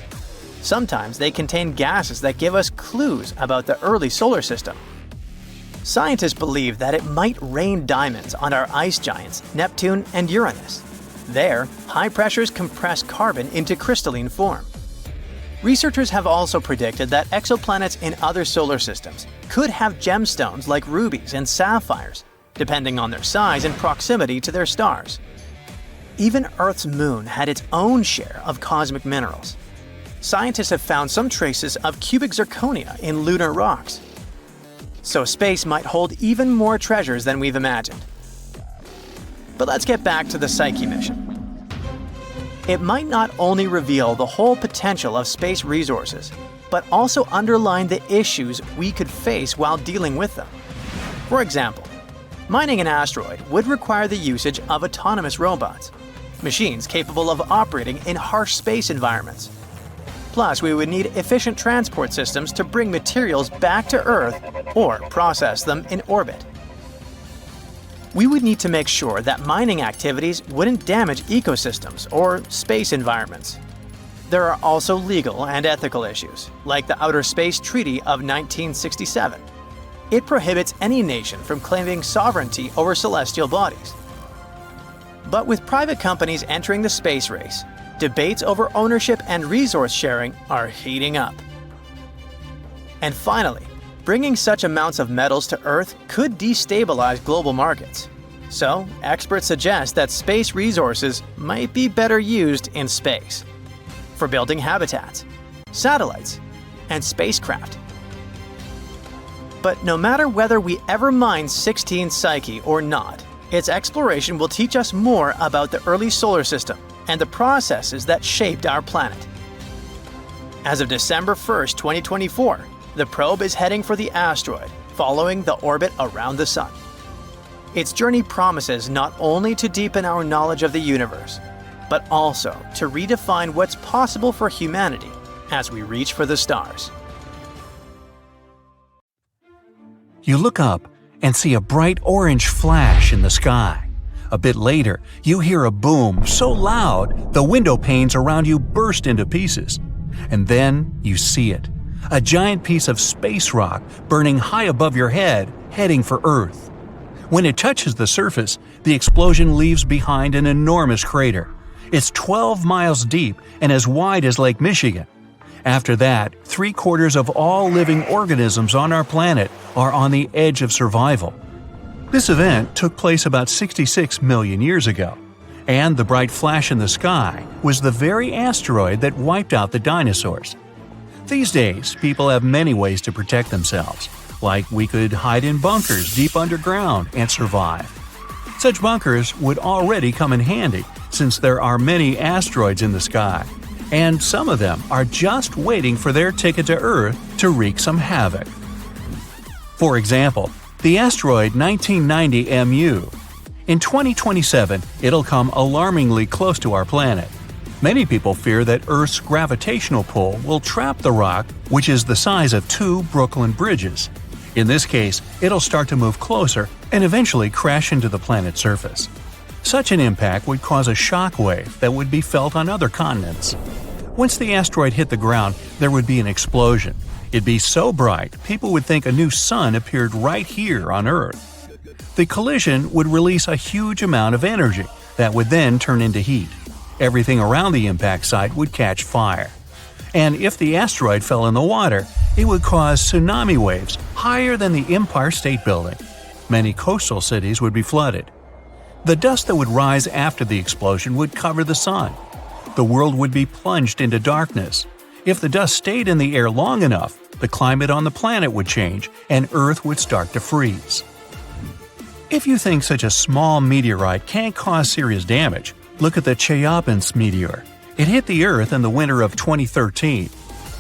Sometimes they contain gases that give us clues about the early solar system. Scientists believe that it might rain diamonds on our ice giants, Neptune and Uranus. There, high pressures compress carbon into crystalline form. Researchers have also predicted that exoplanets in other solar systems could have gemstones like rubies and sapphires, depending on their size and proximity to their stars. Even Earth's moon had its own share of cosmic minerals. Scientists have found some traces of cubic zirconia in lunar rocks. So space might hold even more treasures than we've imagined. But let's get back to the Psyche mission. It might not only reveal the whole potential of space resources, but also underline the issues we could face while dealing with them. For example, mining an asteroid would require the usage of autonomous robots, machines capable of operating in harsh space environments. Plus, we would need efficient transport systems to bring materials back to Earth or process them in orbit. We would need to make sure that mining activities wouldn't damage ecosystems or space environments. There are also legal and ethical issues, like the Outer Space Treaty of 1967. It prohibits any nation from claiming sovereignty over celestial bodies. But with private companies entering the space race, debates over ownership and resource sharing are heating up. And finally, bringing such amounts of metals to Earth could destabilize global markets. So, experts suggest that space resources might be better used in space, for building habitats, satellites, and spacecraft. But no matter whether we ever mine 16 Psyche or not, its exploration will teach us more about the early solar system and the processes that shaped our planet. As of December 1st, 2024, the probe is heading for the asteroid, following the orbit around the Sun. Its journey promises not only to deepen our knowledge of the universe, but also to redefine what's possible for humanity as we reach for the stars. You look up and see a bright orange flash in the sky. A bit later, you hear a boom so loud the window panes around you burst into pieces. And then you see it. A giant piece of space rock burning high above your head, heading for Earth. When it touches the surface, the explosion leaves behind an enormous crater. It's 12 miles deep and as wide as Lake Michigan. After that, 3/4 of all living organisms on our planet are on the edge of survival. This event took place about 66 million years ago, and the bright flash in the sky was the very asteroid that wiped out the dinosaurs. These days, people have many ways to protect themselves, like we could hide in bunkers deep underground and survive. Such bunkers would already come in handy since there are many asteroids in the sky, and some of them are just waiting for their ticket to Earth to wreak some havoc. For example, the asteroid 1990 MU. In 2027, it'll come alarmingly close to our planet. Many people fear that Earth's gravitational pull will trap the rock, which is the size of 2 Brooklyn bridges. In this case, it'll start to move closer and eventually crash into the planet's surface. Such an impact would cause a shock wave that would be felt on other continents. Once the asteroid hit the ground, there would be an explosion. It'd be so bright, people would think a new sun appeared right here on Earth. The collision would release a huge amount of energy that would then turn into heat. Everything around the impact site would catch fire. And if the asteroid fell in the water, it would cause tsunami waves higher than the Empire State Building. Many coastal cities would be flooded. The dust that would rise after the explosion would cover the sun. The world would be plunged into darkness. If the dust stayed in the air long enough, the climate on the planet would change and Earth would start to freeze. If you think such a small meteorite can't cause serious damage, look at the Chelyabinsk meteor. It hit the Earth in the winter of 2013.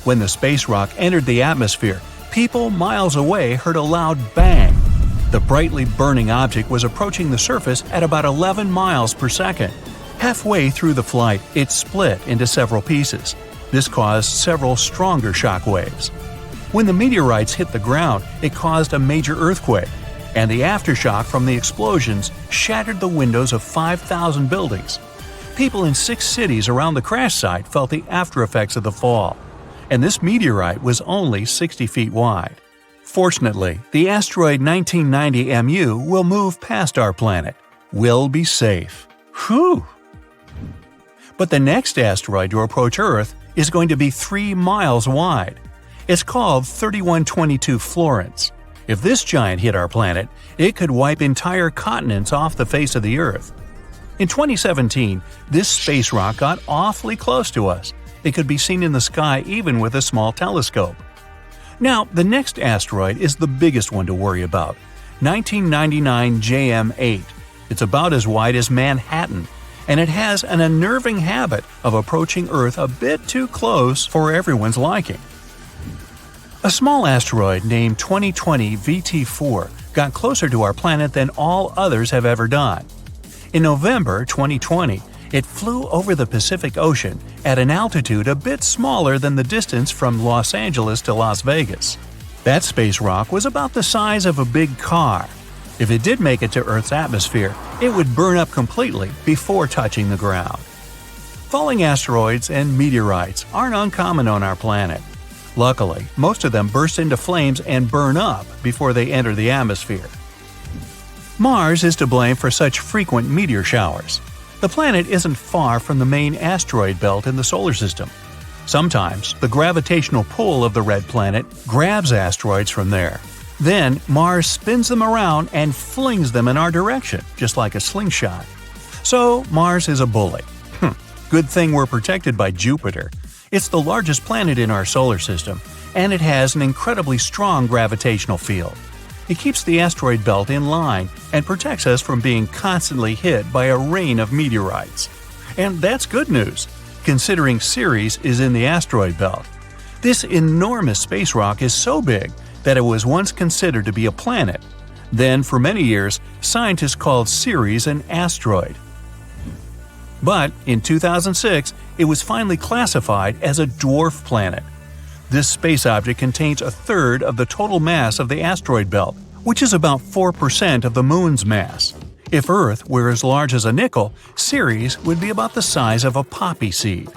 When the space rock entered the atmosphere, people miles away heard a loud bang. The brightly burning object was approaching the surface at about 11 miles per second. Halfway through the flight, it split into several pieces. This caused several stronger shock waves. When the meteorites hit the ground, it caused a major earthquake, and the aftershock from the explosions shattered the windows of 5,000 buildings. People in 6 cities around the crash site felt the aftereffects of the fall, and this meteorite was only 60 feet wide. Fortunately, the asteroid 1990 MU will move past our planet. We'll be safe. Whew! But the next asteroid to approach Earth is going to be 3 miles wide. It's called 3122 Florence. If this giant hit our planet, it could wipe entire continents off the face of the Earth. In 2017, this space rock got awfully close to us. It could be seen in the sky even with a small telescope. Now, the next asteroid is the biggest one to worry about, 1999 JM8. It's about as wide as Manhattan, and it has an unnerving habit of approaching Earth a bit too close for everyone's liking. A small asteroid named 2020 VT4 got closer to our planet than all others have ever done. In November 2020, it flew over the Pacific Ocean at an altitude a bit smaller than the distance from Los Angeles to Las Vegas. That space rock was about the size of a big car. If it did make it to Earth's atmosphere, it would burn up completely before touching the ground. Falling asteroids and meteorites aren't uncommon on our planet. Luckily, most of them burst into flames and burn up before they enter the atmosphere. Mars is to blame for such frequent meteor showers. The planet isn't far from the main asteroid belt in the solar system. Sometimes, the gravitational pull of the red planet grabs asteroids from there. Then, Mars spins them around and flings them in our direction, just like a slingshot. So, Mars is a bully. Good thing we're protected by Jupiter. It's the largest planet in our solar system, and it has an incredibly strong gravitational field. It keeps the asteroid belt in line and protects us from being constantly hit by a rain of meteorites. And that's good news, considering Ceres is in the asteroid belt. This enormous space rock is so big that it was once considered to be a planet. Then, for many years, scientists called Ceres an asteroid. But in 2006, it was finally classified as a dwarf planet. This space object contains a third of the total mass of the asteroid belt, which is about 4% of the Moon's mass. If Earth were as large as a nickel, Ceres would be about the size of a poppy seed.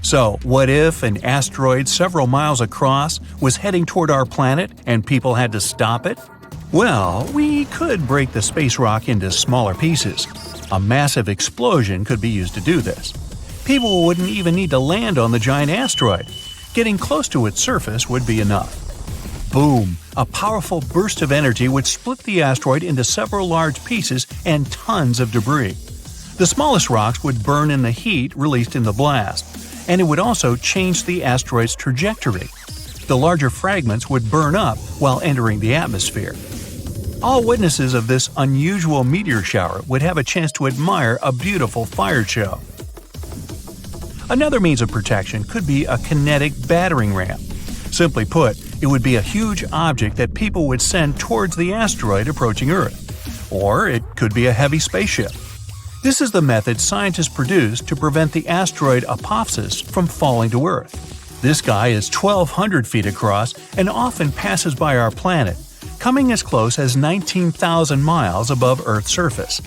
So, what if an asteroid several miles across was heading toward our planet and people had to stop it? Well, we could break the space rock into smaller pieces. A massive explosion could be used to do this. People wouldn't even need to land on the giant asteroid. Getting close to its surface would be enough. Boom! A powerful burst of energy would split the asteroid into several large pieces and tons of debris. The smallest rocks would burn in the heat released in the blast, and it would also change the asteroid's trajectory. The larger fragments would burn up while entering the atmosphere. All witnesses of this unusual meteor shower would have a chance to admire a beautiful fire show. Another means of protection could be a kinetic battering ram. Simply put, it would be a huge object that people would send towards the asteroid approaching Earth. Or it could be a heavy spaceship. This is the method scientists produced to prevent the asteroid Apophis from falling to Earth. This guy is 1,200 feet across and often passes by our planet, coming as close as 19,000 miles above Earth's surface.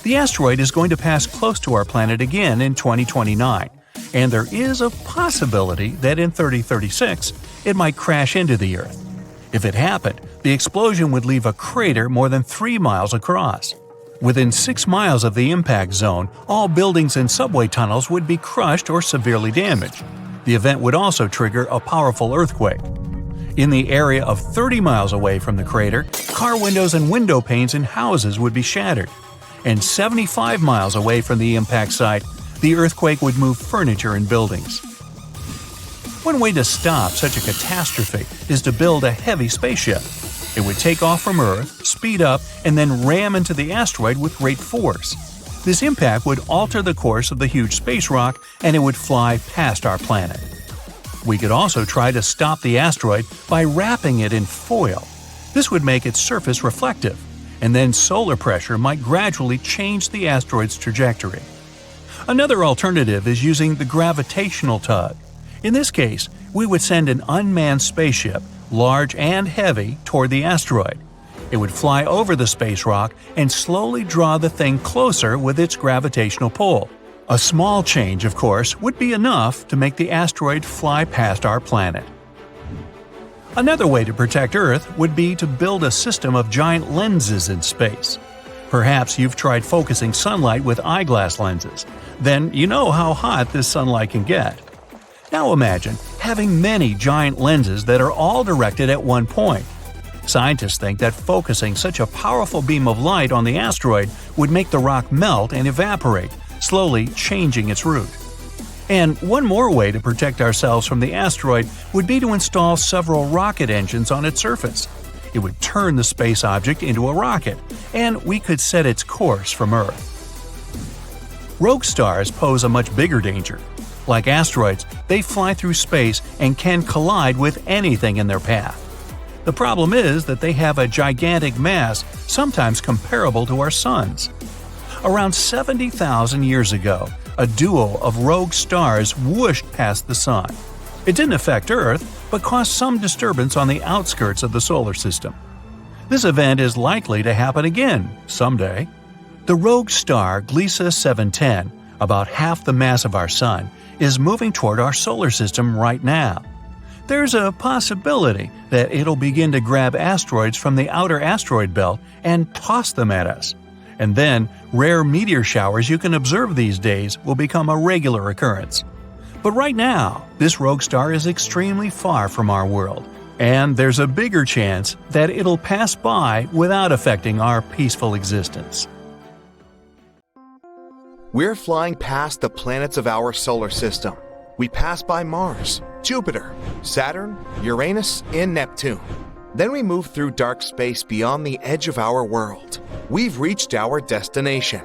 The asteroid is going to pass close to our planet again in 2029, and there is a possibility that in 3036 it might crash into the Earth. If it happened, the explosion would leave a crater more than 3 miles across. Within 6 miles of the impact zone, all buildings and subway tunnels would be crushed or severely damaged. The event would also trigger a powerful earthquake. In the area of 30 miles away from the crater, car windows and window panes in houses would be shattered. And 75 miles away from the impact site, the earthquake would move furniture and buildings. One way to stop such a catastrophe is to build a heavy spaceship. It would take off from Earth, speed up, and then ram into the asteroid with great force. This impact would alter the course of the huge space rock, and it would fly past our planet. We could also try to stop the asteroid by wrapping it in foil. This would make its surface reflective, and then solar pressure might gradually change the asteroid's trajectory. Another alternative is using the gravitational tug. In this case, we would send an unmanned spaceship, large and heavy, toward the asteroid. It would fly over the space rock and slowly draw the thing closer with its gravitational pull. A small change, of course, would be enough to make the asteroid fly past our planet. Another way to protect Earth would be to build a system of giant lenses in space. Perhaps you've tried focusing sunlight with eyeglass lenses. Then you know how hot this sunlight can get. Now imagine having many giant lenses that are all directed at one point. Scientists think that focusing such a powerful beam of light on the asteroid would make the rock melt and evaporate, slowly changing its route. And one more way to protect ourselves from the asteroid would be to install several rocket engines on its surface. It would turn the space object into a rocket, and we could set its course from Earth. Rogue stars pose a much bigger danger. Like asteroids, they fly through space and can collide with anything in their path. The problem is that they have a gigantic mass, sometimes comparable to our Sun's. Around 70,000 years ago, a duo of rogue stars whooshed past the Sun. It didn't affect Earth, but caused some disturbance on the outskirts of the solar system. This event is likely to happen again someday. The rogue star Gliese 710, about half the mass of our Sun, is moving toward our solar system right now. There's a possibility that it'll begin to grab asteroids from the outer asteroid belt and toss them at us. And then, rare meteor showers you can observe these days will become a regular occurrence. But right now, this rogue star is extremely far from our world, and there's a bigger chance that it'll pass by without affecting our peaceful existence. We're flying past the planets of our solar system. We pass by Mars, Jupiter, Saturn, Uranus, and Neptune. Then we move through dark space beyond the edge of our world. We've reached our destination.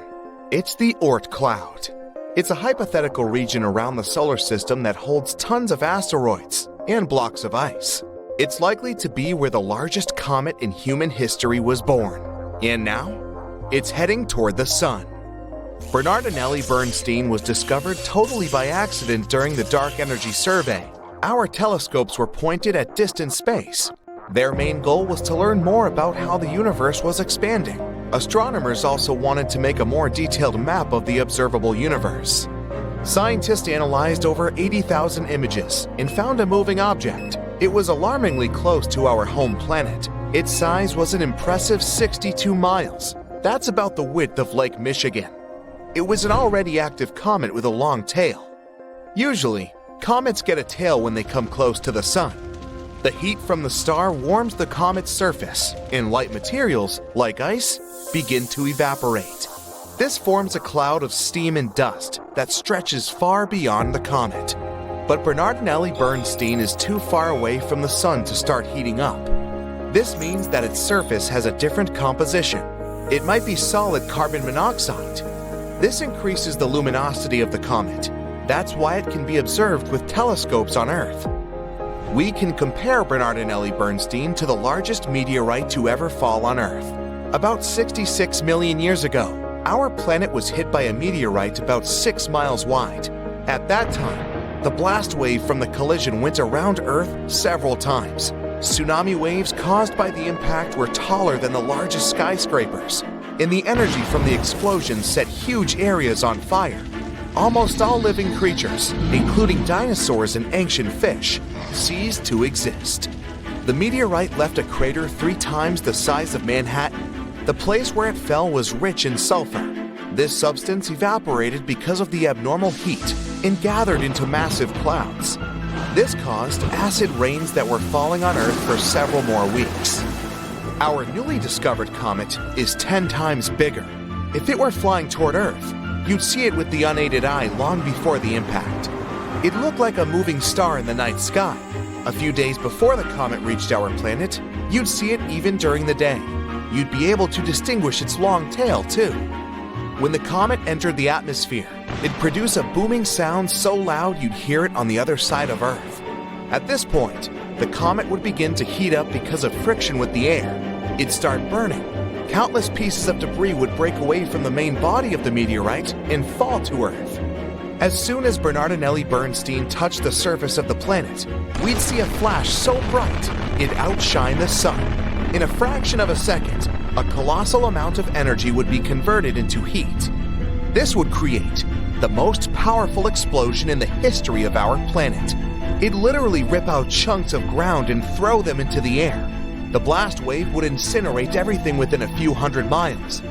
It's the Oort cloud. It's a hypothetical region around the solar system that holds tons of asteroids and blocks of ice. It's likely to be where the largest comet in human history was born. And now, it's heading toward the Sun. Bernardinelli Bernstein was discovered totally by accident during the Dark Energy Survey. Our telescopes were pointed at distant space. Their main goal was to learn more about how the universe was expanding. Astronomers also wanted to make a more detailed map of the observable universe. Scientists analyzed over 80,000 images and found a moving object. It was alarmingly close to our home planet. Its size was an impressive 62 miles. That's about the width of Lake Michigan. It was an already active comet with a long tail. Usually, comets get a tail when they come close to the Sun. The heat from the star warms the comet's surface, and light materials, like ice, begin to evaporate. This forms a cloud of steam and dust that stretches far beyond the comet. But Bernardinelli Bernstein is too far away from the Sun to start heating up. This means that its surface has a different composition. It might be solid carbon monoxide. This increases the luminosity of the comet, That's why it can be observed with telescopes on Earth. We can compare Bernardinelli Bernstein to the largest meteorite to ever fall on Earth. About 66 million years ago, our planet was hit by a meteorite about 6 miles wide. At that time, the blast wave from the collision went around Earth several times. Tsunami waves caused by the impact were taller than the largest skyscrapers, and the energy from the explosion set huge areas on fire. Almost all living creatures, including dinosaurs and ancient fish, ceased to exist. The meteorite left a crater 3 times the size of Manhattan. The place where it fell was rich in sulfur. This substance evaporated because of the abnormal heat and gathered into massive clouds. This caused acid rains that were falling on Earth for several more weeks. Our newly discovered comet is 10 times bigger. If it were flying toward Earth, you'd see it with the unaided eye long before the impact. It looked like a moving star in the night sky. A few days before the comet reached our planet, you'd see it even during the day. You'd be able to distinguish its long tail, too. When the comet entered the atmosphere, it produced a booming sound so loud you'd hear it on the other side of Earth. At this point, the comet would begin to heat up because of friction with the air. It'd start burning. Countless pieces of debris would break away from the main body of the meteorite and fall to Earth. As soon as Bernardinelli Bernstein touched the surface of the planet, we'd see a flash so bright it'd outshine the sun. In a fraction of a second, a colossal amount of energy would be converted into heat. This would create the most powerful explosion in the history of our planet. It'd literally rip out chunks of ground and throw them into the air. The blast wave would incinerate everything within a few hundred miles.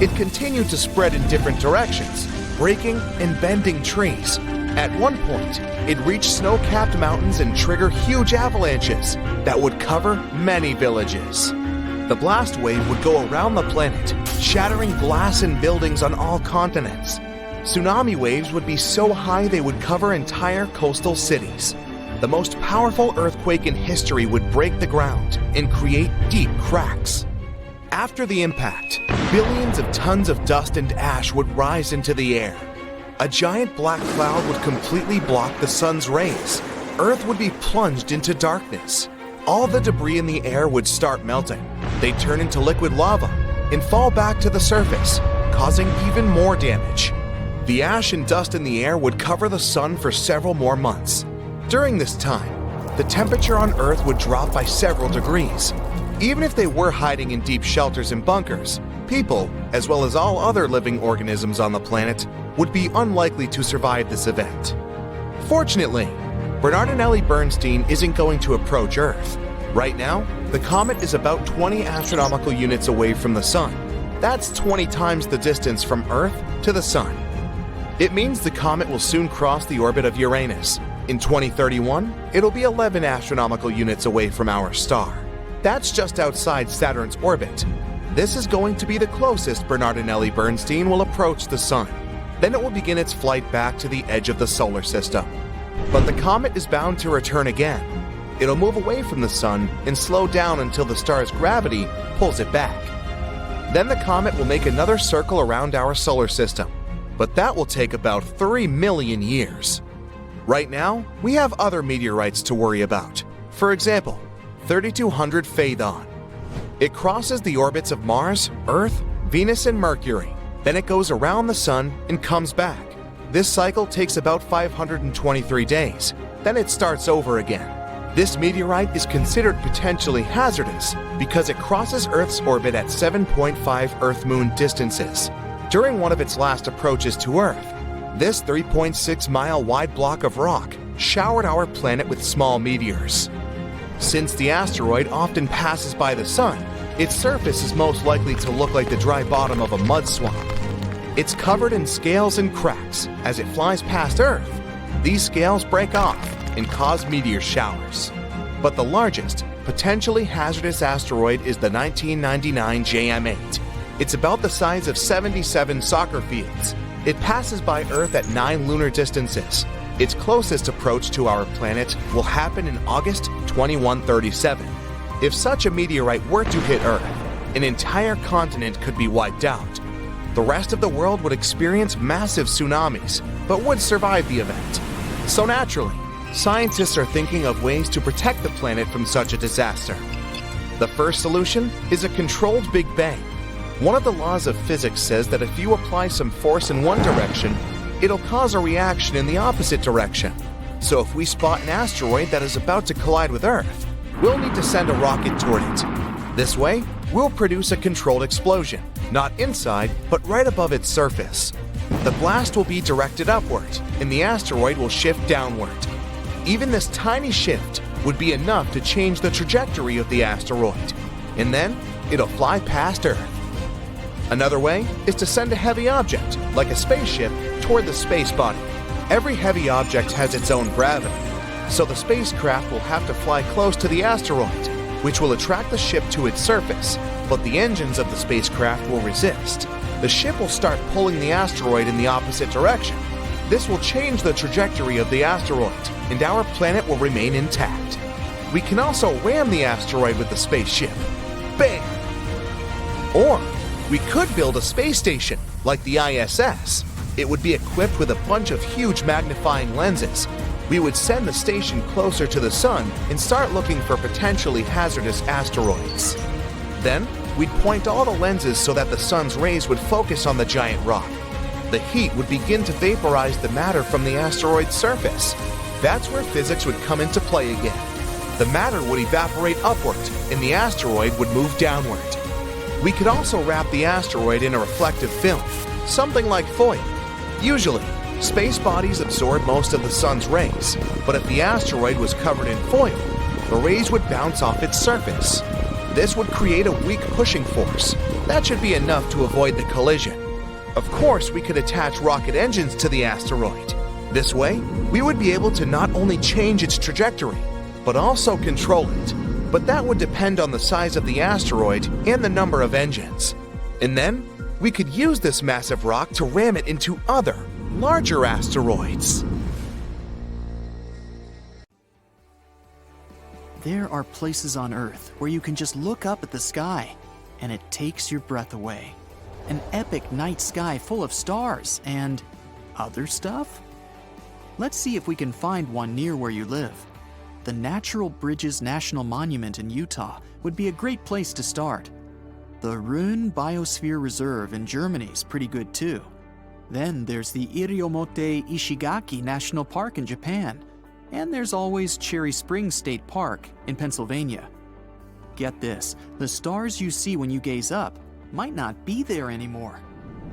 It continued to spread in different directions, breaking and bending trees. At one point, it reached snow-capped mountains and trigger huge avalanches that would cover many villages. The blast wave would go around the planet, shattering glass and buildings on all continents. Tsunami waves would be so high they would cover entire coastal cities. The most powerful earthquake in history would break the ground and create deep cracks. After the impact, billions of tons of dust and ash would rise into the air. A giant black cloud would completely block the sun's rays. Earth would be plunged into darkness. All the debris in the air would start melting. They'd turn into liquid lava and fall back to the surface, causing even more damage. The ash and dust in the air would cover the sun for several more months. During this time, the temperature on Earth would drop by several degrees. Even if they were hiding in deep shelters and bunkers, people, as well as all other living organisms on the planet, would be unlikely to survive this event. Fortunately, Bernardinelli Bernstein isn't going to approach Earth. Right now, the comet is about 20 astronomical units away from the Sun. That's 20 times the distance from Earth to the Sun. It means the comet will soon cross the orbit of Uranus. In 2031, it'll be 11 astronomical units away from our star. That's just outside Saturn's orbit. This is going to be the closest Bernardinelli Bernstein will approach the Sun. Then it will begin its flight back to the edge of the solar system. But the comet is bound to return again. It'll move away from the Sun and slow down until the star's gravity pulls it back. Then the comet will make another circle around our solar system. But that will take about 3 million years. Right now, we have other meteorites to worry about. For example, 3200 Phaethon. It crosses the orbits of Mars, Earth, Venus, and Mercury. Then it goes around the Sun and comes back. This cycle takes about 523 days. Then it starts over again. This meteorite is considered potentially hazardous because it crosses Earth's orbit at 7.5 Earth-Moon distances. During one of its last approaches to Earth, this 3.6-mile wide block of rock showered our planet with small meteors. Since the asteroid often passes by the Sun, its surface is most likely to look like the dry bottom of a mud swamp. It's covered in scales and cracks. As it flies past Earth, these scales break off and cause meteor showers. But the largest, potentially hazardous asteroid is the 1999 JM8. It's about the size of 77 soccer fields. It passes by Earth at 9 lunar distances. Its closest approach to our planet will happen in August 2137. If such a meteorite were to hit Earth, an entire continent could be wiped out. The rest of the world would experience massive tsunamis, but would survive the event. So naturally, scientists are thinking of ways to protect the planet from such a disaster. The first solution is a controlled Big Bang. One of the laws of physics says that if you apply some force in one direction, it'll cause a reaction in the opposite direction. So if we spot an asteroid that is about to collide with Earth, we'll need to send a rocket toward it. This way, we'll produce a controlled explosion, not inside, but right above its surface. The blast will be directed upward, and the asteroid will shift downward. Even this tiny shift would be enough to change the trajectory of the asteroid, and then it'll fly past Earth. Another way is to send a heavy object, like a spaceship, toward the space body. Every heavy object has its own gravity, so the spacecraft will have to fly close to the asteroid, which will attract the ship to its surface, but the engines of the spacecraft will resist. The ship will start pulling the asteroid in the opposite direction. This will change the trajectory of the asteroid, and our planet will remain intact. We can also ram the asteroid with the spaceship. Bam! Or we could build a space station, like the ISS. It would be equipped with a bunch of huge magnifying lenses. We would send the station closer to the sun and start looking for potentially hazardous asteroids. Then, we'd point all the lenses so that the sun's rays would focus on the giant rock. The heat would begin to vaporize the matter from the asteroid's surface. That's where physics would come into play again. The matter would evaporate upward, and the asteroid would move downward. We could also wrap the asteroid in a reflective film, something like foil. Usually, space bodies absorb most of the sun's rays, but if the asteroid was covered in foil, the rays would bounce off its surface. This would create a weak pushing force. That should be enough to avoid the collision. Of course, we could attach rocket engines to the asteroid. This way, we would be able to not only change its trajectory, but also control it. But that would depend on the size of the asteroid and the number of engines. And then, we could use this massive rock to ram it into other, larger asteroids. There are places on Earth where you can just look up at the sky, and it takes your breath away. An epic night sky full of stars and other stuff? Let's see if we can find one near where you live. The Natural Bridges National Monument in Utah would be a great place to start. The Rhön Biosphere Reserve in Germany is pretty good too. Then there's the Iriomote Ishigaki National Park in Japan. And there's always Cherry Springs State Park in Pennsylvania. Get this, the stars you see when you gaze up might not be there anymore.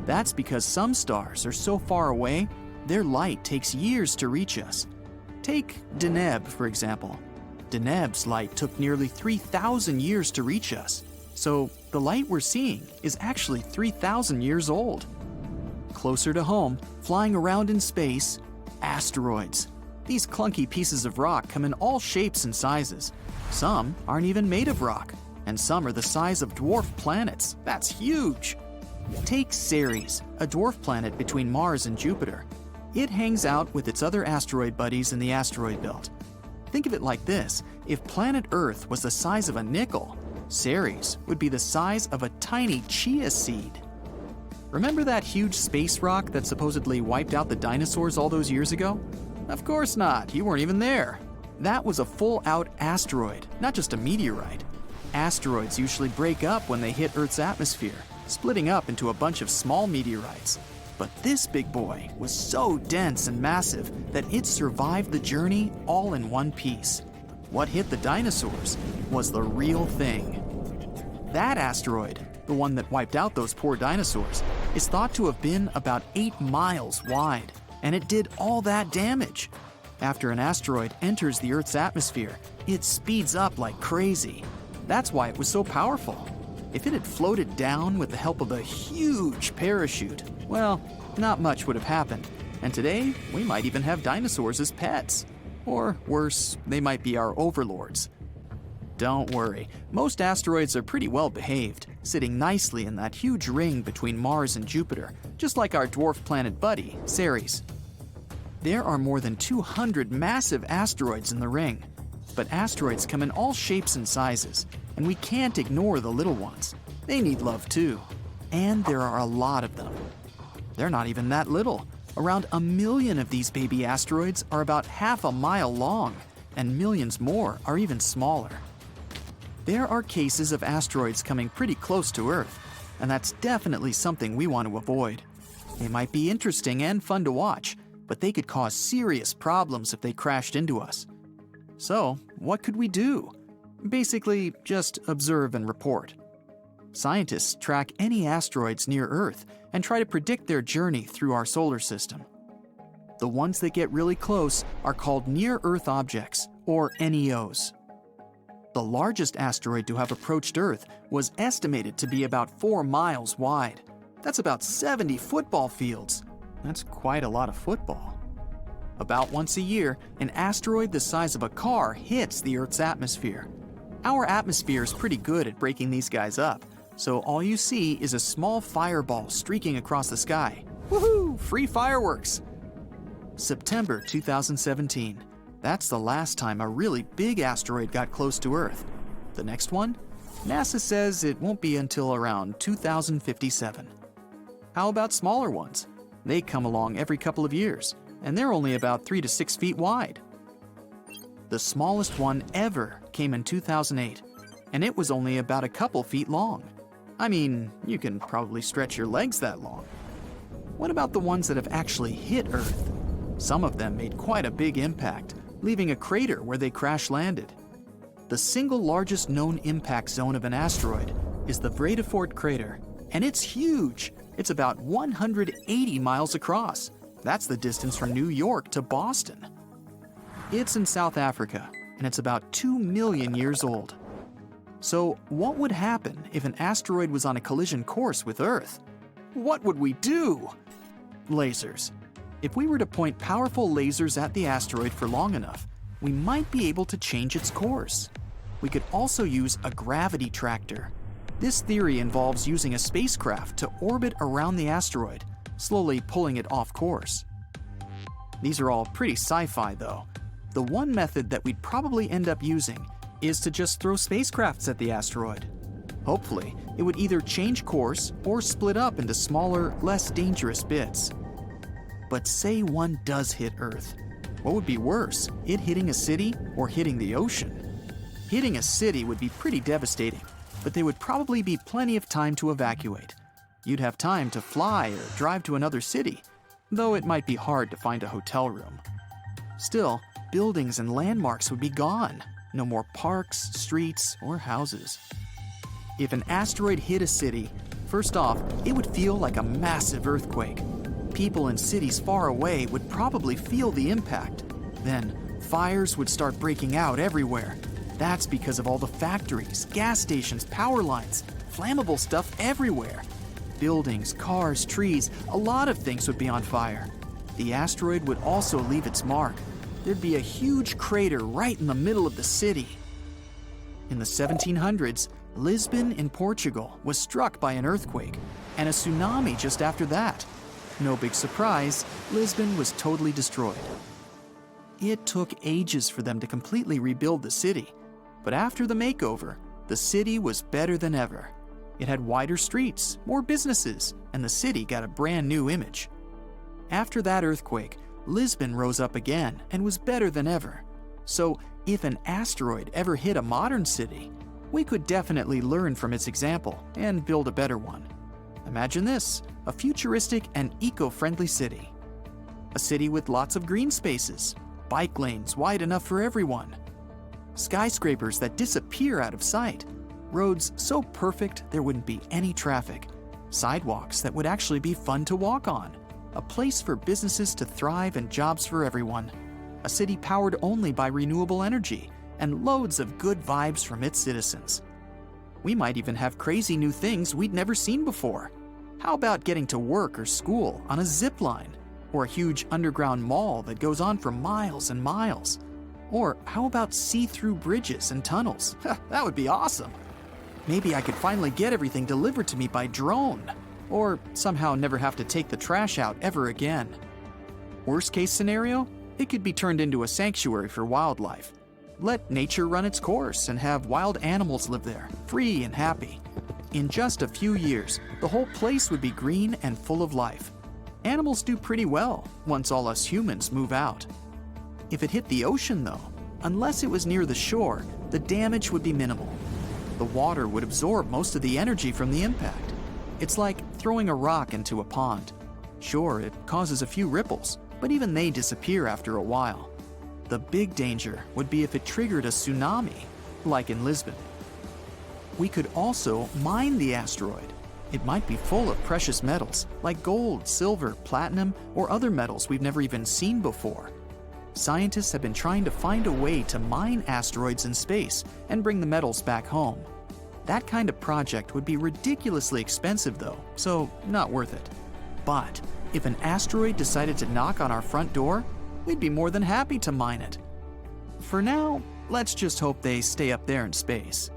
That's because some stars are so far away, their light takes years to reach us. Take Deneb, for example. Deneb's light took nearly 3,000 years to reach us. So the light we're seeing is actually 3,000 years old. Closer to home, flying around in space, asteroids. These clunky pieces of rock come in all shapes and sizes. Some aren't even made of rock, and some are the size of dwarf planets. That's huge. Take Ceres, a dwarf planet between Mars and Jupiter. It hangs out with its other asteroid buddies in the asteroid belt. Think of it like this: if planet Earth was the size of a nickel, Ceres would be the size of a tiny chia seed. Remember that huge space rock that supposedly wiped out the dinosaurs all those years ago? Of course not, you weren't even there. That was a full-out asteroid, not just a meteorite. Asteroids usually break up when they hit Earth's atmosphere, splitting up into a bunch of small meteorites. But this big boy was so dense and massive that it survived the journey all in one piece. What hit the dinosaurs was the real thing. That asteroid, the one that wiped out those poor dinosaurs, is thought to have been about 8 miles wide, and it did all that damage. After an asteroid enters the Earth's atmosphere, it speeds up like crazy. That's why it was so powerful. If it had floated down with the help of a huge parachute, well, not much would have happened. And today, we might even have dinosaurs as pets. Or worse, they might be our overlords. Don't worry, most asteroids are pretty well behaved, sitting nicely in that huge ring between Mars and Jupiter, just like our dwarf planet buddy, Ceres. There are more than 200 massive asteroids in the ring. But asteroids come in all shapes and sizes, and we can't ignore the little ones. They need love too. And there are a lot of them. They're not even that little. Around 1 million of these baby asteroids are about half a mile long, and millions more are even smaller. There are cases of asteroids coming pretty close to Earth, and that's definitely something we want to avoid. They might be interesting and fun to watch, but they could cause serious problems if they crashed into us. So, what could we do? Basically, just observe and report. Scientists track any asteroids near Earth and try to predict their journey through our solar system. The ones that get really close are called near-Earth objects, or NEOs. The largest asteroid to have approached Earth was estimated to be about 4 miles wide. That's about 70 football fields. That's quite a lot of football. About once a year, an asteroid the size of a car hits the Earth's atmosphere. Our atmosphere is pretty good at breaking these guys up, so all you see is a small fireball streaking across the sky. Woohoo! Free fireworks! September 2017. That's the last time a really big asteroid got close to Earth. The next one? NASA says it won't be until around 2057. How about smaller ones? They come along every couple of years, and they're only about 3 to 6 feet wide. The smallest one ever came in 2008, and it was only about a couple feet long. I mean, you can probably stretch your legs that long. What about the ones that have actually hit Earth? Some of them made quite a big impact, leaving a crater where they crash-landed. The single largest known impact zone of an asteroid is the Vredefort crater, and it's huge. It's about 180 miles across. That's the distance from New York to Boston. It's in South Africa, and it's about 2 million years old. So, what would happen if an asteroid was on a collision course with Earth? What would we do? Lasers. If we were to point powerful lasers at the asteroid for long enough, we might be able to change its course. We could also use a gravity tractor. This theory involves using a spacecraft to orbit around the asteroid, slowly pulling it off course. These are all pretty sci-fi though. The one method that we'd probably end up using is to just throw spacecrafts at the asteroid. Hopefully, it would either change course or split up into smaller, less dangerous bits. But say one does hit Earth. What would be worse, it hitting a city or hitting the ocean? Hitting a city would be pretty devastating, but there would probably be plenty of time to evacuate. You'd have time to fly or drive to another city, though it might be hard to find a hotel room. Still, buildings and landmarks would be gone. No more parks, streets, or houses. If an asteroid hit a city, first off, it would feel like a massive earthquake. People in cities far away would probably feel the impact. Then, fires would start breaking out everywhere. That's because of all the factories, gas stations, power lines, flammable stuff everywhere. Buildings, cars, trees, a lot of things would be on fire. The asteroid would also leave its mark. There'd be a huge crater right in the middle of the city. In the 1700s, Lisbon in Portugal was struck by an earthquake, and a tsunami just after that. No big surprise, Lisbon was totally destroyed. It took ages for them to completely rebuild the city, but after the makeover, the city was better than ever. It had wider streets, more businesses, and the city got a brand new image. After that earthquake, Lisbon rose up again and was better than ever. So, if an asteroid ever hit a modern city, we could definitely learn from its example and build a better one. Imagine this, a futuristic and eco-friendly city. A city with lots of green spaces, bike lanes wide enough for everyone, skyscrapers that disappear out of sight, roads so perfect there wouldn't be any traffic, sidewalks that would actually be fun to walk on, a place for businesses to thrive and jobs for everyone, a city powered only by renewable energy, and loads of good vibes from its citizens. We might even have crazy new things we'd never seen before. How about getting to work or school on a zip line? Or a huge underground mall that goes on for miles and miles? Or how about see-through bridges and tunnels? That would be awesome. Maybe I could finally get everything delivered to me by drone. Or somehow never have to take the trash out ever again. Worst case scenario, it could be turned into a sanctuary for wildlife. let nature run its course and have wild animals live there, free and happy. In just a few years, the whole place would be green and full of life. Animals do pretty well once all us humans move out. If it hit the ocean, though, unless it was near the shore, the damage would be minimal. The water would absorb most of the energy from the impact. It's like throwing a rock into a pond. Sure, it causes a few ripples, but even they disappear after a while. The big danger would be if it triggered a tsunami, like in Lisbon. We could also mine the asteroid. It might be full of precious metals, like gold, silver, platinum, or other metals we've never even seen before. Scientists have been trying to find a way to mine asteroids in space and bring the metals back home. That kind of project would be ridiculously expensive though, so not worth it. But if an asteroid decided to knock on our front door, we'd be more than happy to mine it. For now, let's just hope they stay up there in space.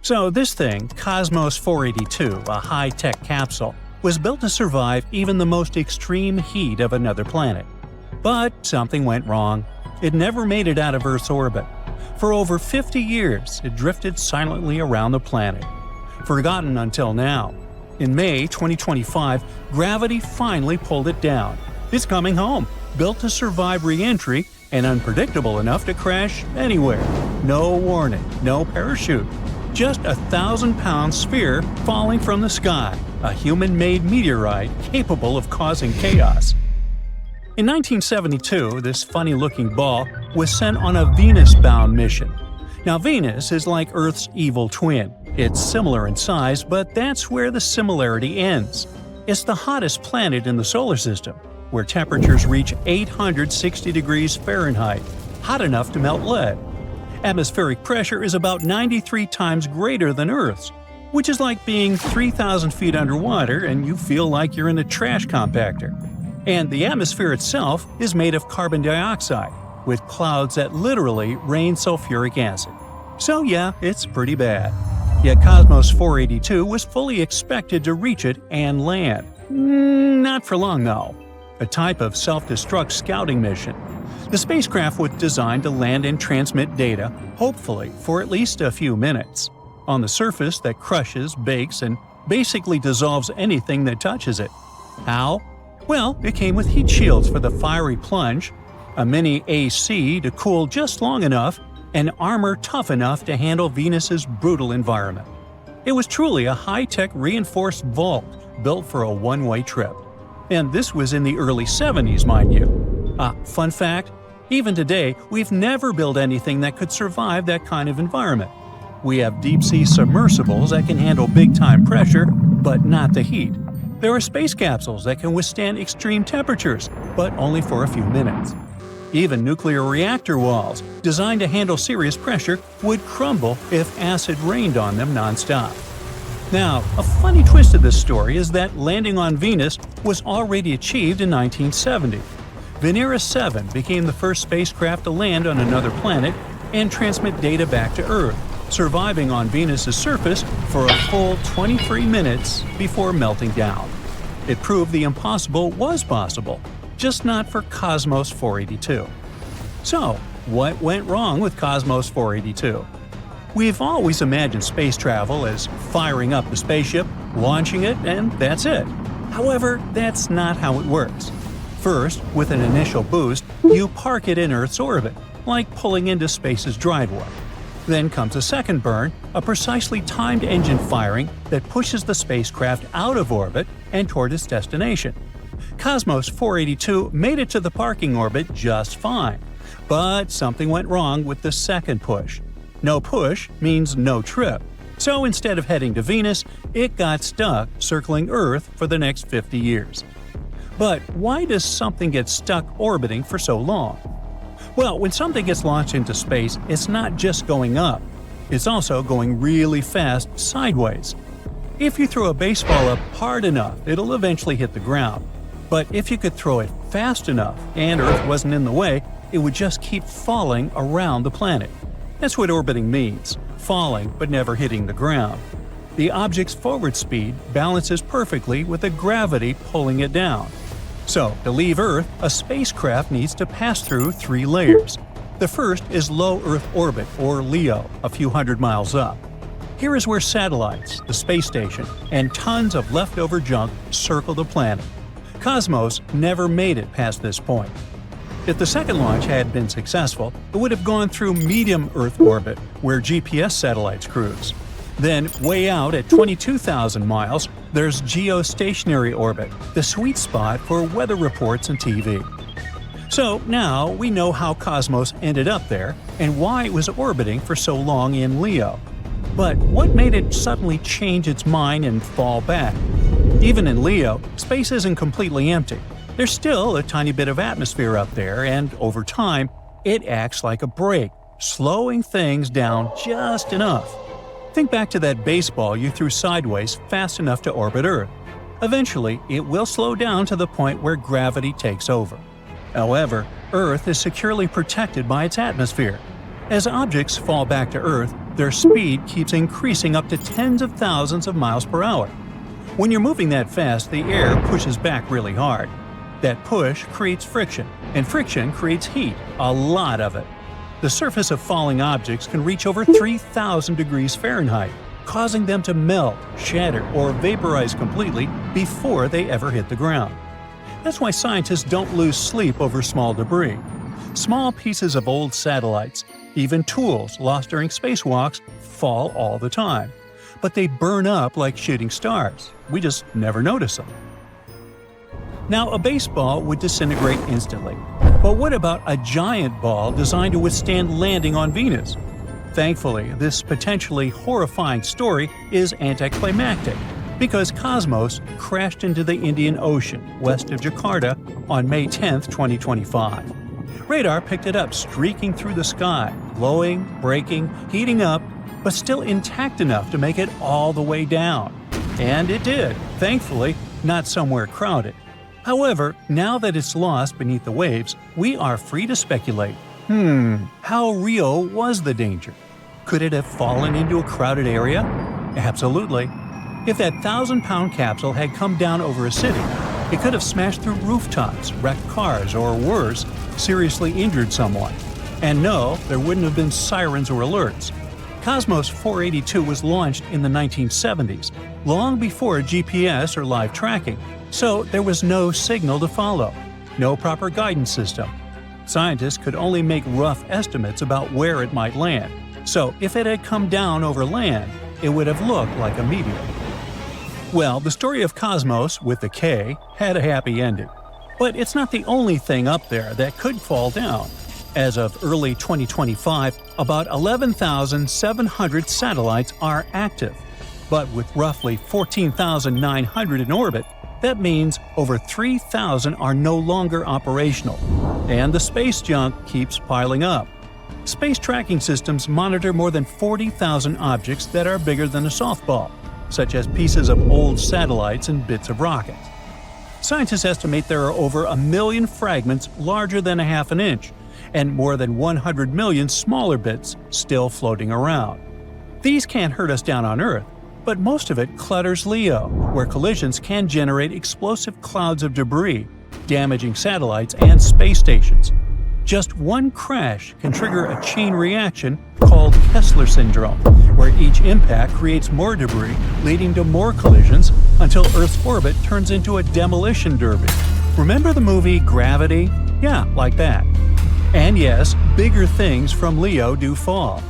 So this thing, Cosmos 482, a high-tech capsule, was built to survive even the most extreme heat of another planet. But something went wrong. It never made it out of Earth's orbit. For over 50 years, it drifted silently around the planet. Forgotten until now. In May 2025, gravity finally pulled it down. It's coming home, built to survive re-entry and unpredictable enough to crash anywhere. No warning, no parachute. Just a 1,000-pound sphere falling from the sky, a human-made meteorite capable of causing chaos. In 1972, this funny-looking ball was sent on a Venus-bound mission. Now, Venus is like Earth's evil twin. It's similar in size, but that's where the similarity ends. It's the hottest planet in the solar system, where temperatures reach 860 degrees Fahrenheit, hot enough to melt lead. Atmospheric pressure is about 93 times greater than Earth's, which is like being 3,000 feet underwater and you feel like you're in a trash compactor. And the atmosphere itself is made of carbon dioxide, with clouds that literally rain sulfuric acid. So yeah, it's pretty bad. Yet Cosmos 482 was fully expected to reach it and land. Not for long though. A type of self-destruct scouting mission. The spacecraft was designed to land and transmit data, hopefully for at least a few minutes, on the surface that crushes, bakes, and basically dissolves anything that touches it. How? Well, it came with heat shields for the fiery plunge, a mini AC to cool just long enough, and armor tough enough to handle Venus's brutal environment. It was truly a high-tech reinforced vault built for a one-way trip. And this was in the early 70s, mind you. Fun fact, even today, we've never built anything that could survive that kind of environment. We have deep-sea submersibles that can handle big-time pressure, but not the heat. There are space capsules that can withstand extreme temperatures, but only for a few minutes. Even nuclear reactor walls, designed to handle serious pressure, would crumble if acid rained on them non-stop. Now, a funny twist of this story is that landing on Venus was already achieved in 1970. Venera 7 became the first spacecraft to land on another planet and transmit data back to Earth, surviving on Venus's surface for a full 23 minutes before melting down. It proved the impossible was possible, just not for Cosmos 482. So, what went wrong with Cosmos 482? We've always imagined space travel as firing up the spaceship, launching it, and that's it. However, that's not how it works. First, with an initial boost, you park it in Earth's orbit, like pulling into space's driveway. Then comes a second burn, a precisely timed engine firing that pushes the spacecraft out of orbit and toward its destination. Cosmos 482 made it to the parking orbit just fine, but something went wrong with the second push. No push means no trip, so instead of heading to Venus, it got stuck circling Earth for the next 50 years. But why does something get stuck orbiting for so long? Well, when something gets launched into space, it's not just going up. It's also going really fast sideways. If you throw a baseball up hard enough, it'll eventually hit the ground. But if you could throw it fast enough and Earth wasn't in the way, it would just keep falling around the planet. That's what orbiting means, falling but never hitting the ground. The object's forward speed balances perfectly with the gravity pulling it down. So, to leave Earth, a spacecraft needs to pass through 3 layers. The first is low Earth orbit, or LEO, a few hundred miles up. Here is where satellites, the space station, and tons of leftover junk circle the planet. Cosmos never made it past this point. If the second launch had been successful, it would have gone through medium Earth orbit, where GPS satellites cruise. Then, way out at 22,000 miles, there's geostationary orbit, the sweet spot for weather reports and TV. So now we know how Cosmos ended up there and why it was orbiting for so long in LEO. But what made it suddenly change its mind and fall back? Even in LEO, space isn't completely empty. There's still a tiny bit of atmosphere up there, and over time, it acts like a brake, slowing things down just enough. Think back to that baseball you threw sideways fast enough to orbit Earth. Eventually, it will slow down to the point where gravity takes over. However, Earth is securely protected by its atmosphere. As objects fall back to Earth, their speed keeps increasing up to tens of thousands of miles per hour. When you're moving that fast, the air pushes back really hard. That push creates friction, and friction creates heat, a lot of it. The surface of falling objects can reach over 3,000 degrees Fahrenheit, causing them to melt, shatter, or vaporize completely before they ever hit the ground. That's why scientists don't lose sleep over small debris. Small pieces of old satellites, even tools lost during spacewalks, fall all the time. But they burn up like shooting stars. We just never notice them. Now, a baseball would disintegrate instantly. But what about a giant ball designed to withstand landing on Venus? Thankfully, this potentially horrifying story is anticlimactic, because Cosmos crashed into the Indian Ocean west of Jakarta on May 10, 2025. Radar picked it up streaking through the sky, glowing, breaking, heating up, but still intact enough to make it all the way down. And it did, thankfully, not somewhere crowded. However, now that it's lost beneath the waves, we are free to speculate. How real was the danger? Could it have fallen into a crowded area? Absolutely. If that 1,000-pound capsule had come down over a city, it could have smashed through rooftops, wrecked cars, or worse, seriously injured someone. And no, there wouldn't have been sirens or alerts. Cosmos 482 was launched in the 1970s, long before GPS or live tracking, so there was no signal to follow, no proper guidance system. Scientists could only make rough estimates about where it might land, so if it had come down over land, it would have looked like a meteor. Well, the story of Cosmos, with the K, had a happy ending. But it's not the only thing up there that could fall down. As of early 2025, about 11,700 satellites are active. But with roughly 14,900 in orbit, that means over 3,000 are no longer operational. And the space junk keeps piling up. Space tracking systems monitor more than 40,000 objects that are bigger than a softball, such as pieces of old satellites and bits of rockets. Scientists estimate there are over 1 million fragments larger than a half an inch, and more than 100 million smaller bits still floating around. These can't hurt us down on Earth, but most of it clutters LEO, where collisions can generate explosive clouds of debris, damaging satellites and space stations. Just one crash can trigger a chain reaction called Kessler syndrome, where each impact creates more debris, leading to more collisions until Earth's orbit turns into a demolition derby. Remember the movie Gravity? Yeah, like that. And yes, bigger things from LEO do fall.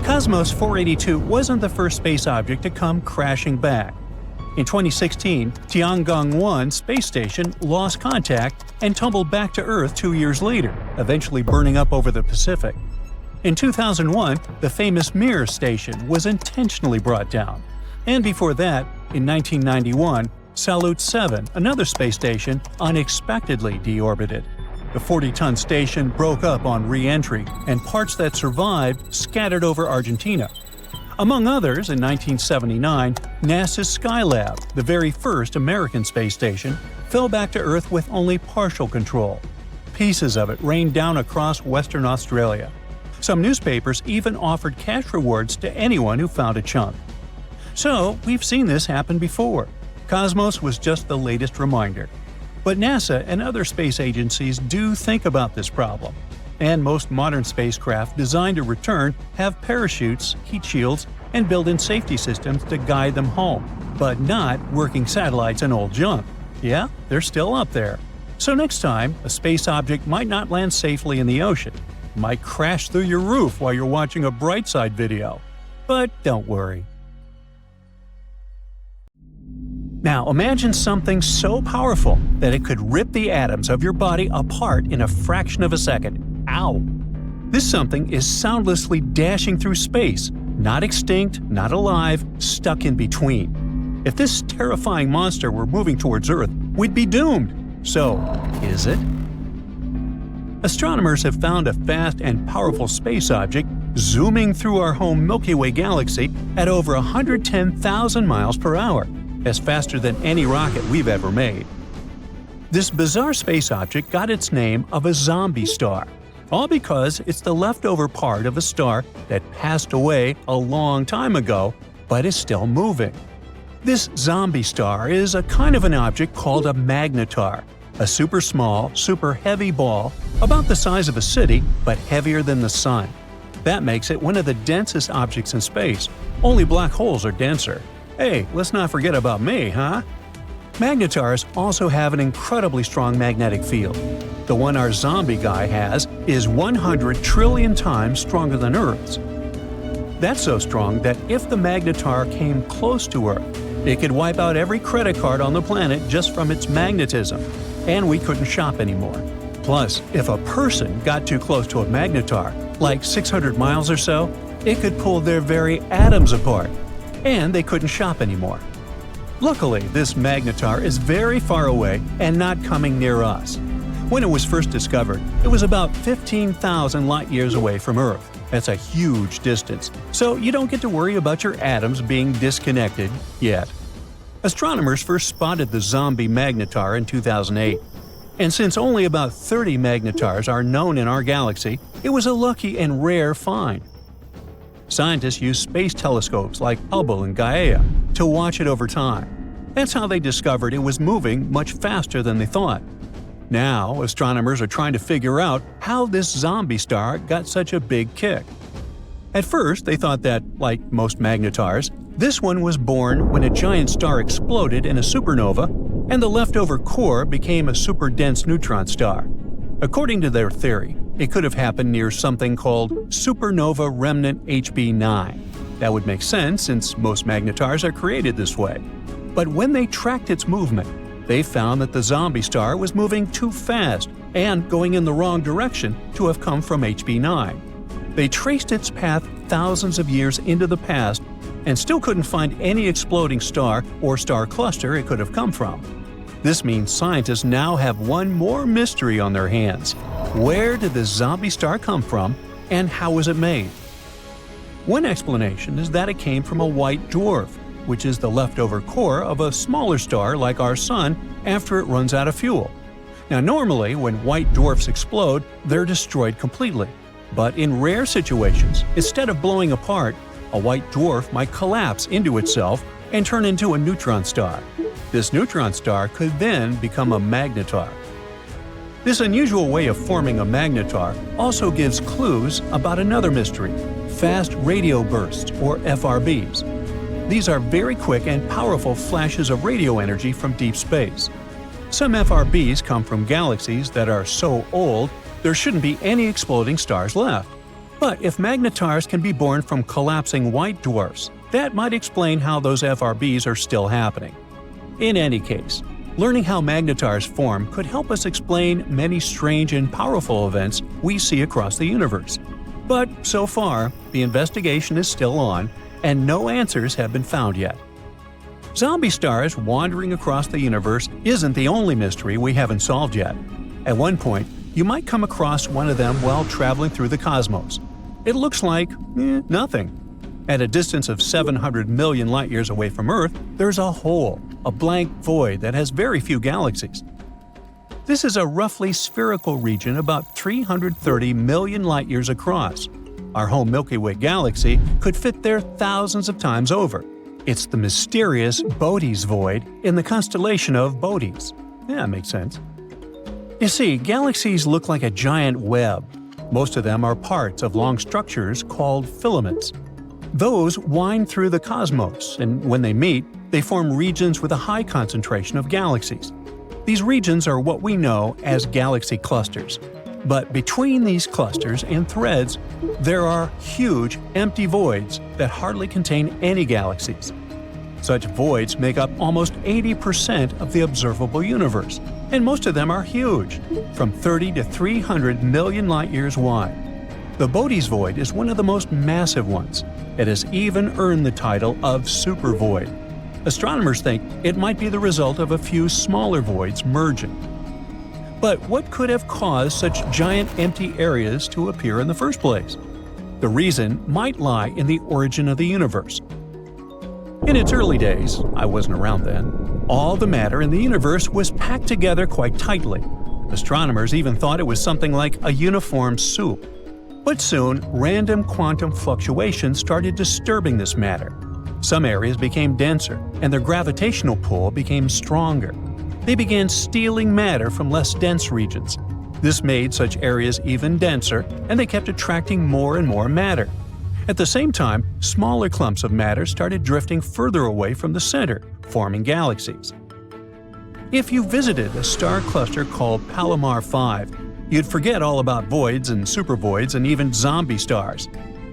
Cosmos 482 wasn't the first space object to come crashing back. In 2016, Tiangong-1 space station lost contact and tumbled back to Earth 2 years later, eventually burning up over the Pacific. In 2001, the famous Mir station was intentionally brought down. And before that, in 1991, Salyut 7, another space station, unexpectedly deorbited. The 40-ton station broke up on re-entry, and parts that survived scattered over Argentina. Among others, in 1979, NASA's Skylab, the very first American space station, fell back to Earth with only partial control. Pieces of it rained down across Western Australia. Some newspapers even offered cash rewards to anyone who found a chunk. So, we've seen this happen before. Cosmos was just the latest reminder. But NASA and other space agencies do think about this problem. And most modern spacecraft designed to return have parachutes, heat shields, and built-in safety systems to guide them home, but not working satellites and old junk. Yeah, they're still up there. So next time, a space object might not land safely in the ocean. It might crash through your roof while you're watching a brightside video. But don't worry. Now imagine something so powerful that it could rip the atoms of your body apart in a fraction of a second. Ow! This something is soundlessly dashing through space, not extinct, not alive, stuck in between. If this terrifying monster were moving towards Earth, we'd be doomed. So, is it? Astronomers have found a fast and powerful space object zooming through our home Milky Way galaxy at over 110,000 miles per hour. That's faster than any rocket we've ever made. This bizarre space object got its name of a zombie star, all because it's the leftover part of a star that passed away a long time ago, but is still moving. This zombie star is a kind of an object called a magnetar, a super small, super heavy ball about the size of a city but heavier than the Sun. That makes it one of the densest objects in space. Only black holes are denser. Hey, let's not forget about me, huh? Magnetars also have an incredibly strong magnetic field. The one our zombie guy has is 100 trillion times stronger than Earth's. That's so strong that if the magnetar came close to Earth, it could wipe out every credit card on the planet just from its magnetism, and we couldn't shop anymore. Plus, if a person got too close to a magnetar, like 600 miles or so, it could pull their very atoms apart, and they couldn't shop anymore. Luckily, this magnetar is very far away and not coming near us. When it was first discovered, it was about 15,000 light-years away from Earth. That's a huge distance, so you don't get to worry about your atoms being disconnected yet. Astronomers first spotted the zombie magnetar in 2008. And since only about 30 magnetars are known in our galaxy, it was a lucky and rare find. Scientists use space telescopes like Hubble and Gaia to watch it over time. That's how they discovered it was moving much faster than they thought. Now, astronomers are trying to figure out how this zombie star got such a big kick. At first, they thought that, like most magnetars, this one was born when a giant star exploded in a supernova and the leftover core became a super-dense neutron star. According to their theory, it could have happened near something called supernova remnant HB9. That would make sense since most magnetars are created this way. But when they tracked its movement, they found that the zombie star was moving too fast and going in the wrong direction to have come from HB9. They traced its path thousands of years into the past and still couldn't find any exploding star or star cluster it could have come from. This means scientists now have one more mystery on their hands. Where did this zombie star come from, and how was it made? One explanation is that it came from a white dwarf, which is the leftover core of a smaller star like our Sun after it runs out of fuel. Now normally, when white dwarfs explode, they're destroyed completely. But in rare situations, instead of blowing apart, a white dwarf might collapse into itself and turn into a neutron star. This neutron star could then become a magnetar. This unusual way of forming a magnetar also gives clues about another mystery: fast radio bursts, or FRBs. These are very quick and powerful flashes of radio energy from deep space. Some FRBs come from galaxies that are so old there shouldn't be any exploding stars left. But if magnetars can be born from collapsing white dwarfs, that might explain how those FRBs are still happening. In any case, learning how magnetars form could help us explain many strange and powerful events we see across the universe. But so far, the investigation is still on, and no answers have been found yet. Zombie stars wandering across the universe isn't the only mystery we haven't solved yet. At one point, you might come across one of them while traveling through the cosmos. It looks like nothing. At a distance of 700 million light-years away from Earth, there's a hole, a blank void that has very few galaxies. This is a roughly spherical region about 330 million light-years across. Our home Milky Way galaxy could fit there thousands of times over. It's the mysterious Bode's void in the constellation of Bodes. Yeah, makes sense. You see, galaxies look like a giant web. Most of them are parts of long structures called filaments. Those wind through the cosmos, and when they meet, they form regions with a high concentration of galaxies. These regions are what we know as galaxy clusters. But between these clusters and threads, there are huge, empty voids that hardly contain any galaxies. Such voids make up almost 80% of the observable universe, and most of them are huge, from 30 to 300 million light-years wide. The Bode's void is one of the most massive ones. It has even earned the title of supervoid. Astronomers think it might be the result of a few smaller voids merging. But what could have caused such giant empty areas to appear in the first place? The reason might lie in the origin of the universe. In its early days, I wasn't around then, all the matter in the universe was packed together quite tightly. Astronomers even thought it was something like a uniform soup. But soon, random quantum fluctuations started disturbing this matter. Some areas became denser, and their gravitational pull became stronger. They began stealing matter from less dense regions. This made such areas even denser, and they kept attracting more and more matter. At the same time, smaller clumps of matter started drifting further away from the center, forming galaxies. If you visited a star cluster called Palomar 5, you'd forget all about voids and supervoids and even zombie stars.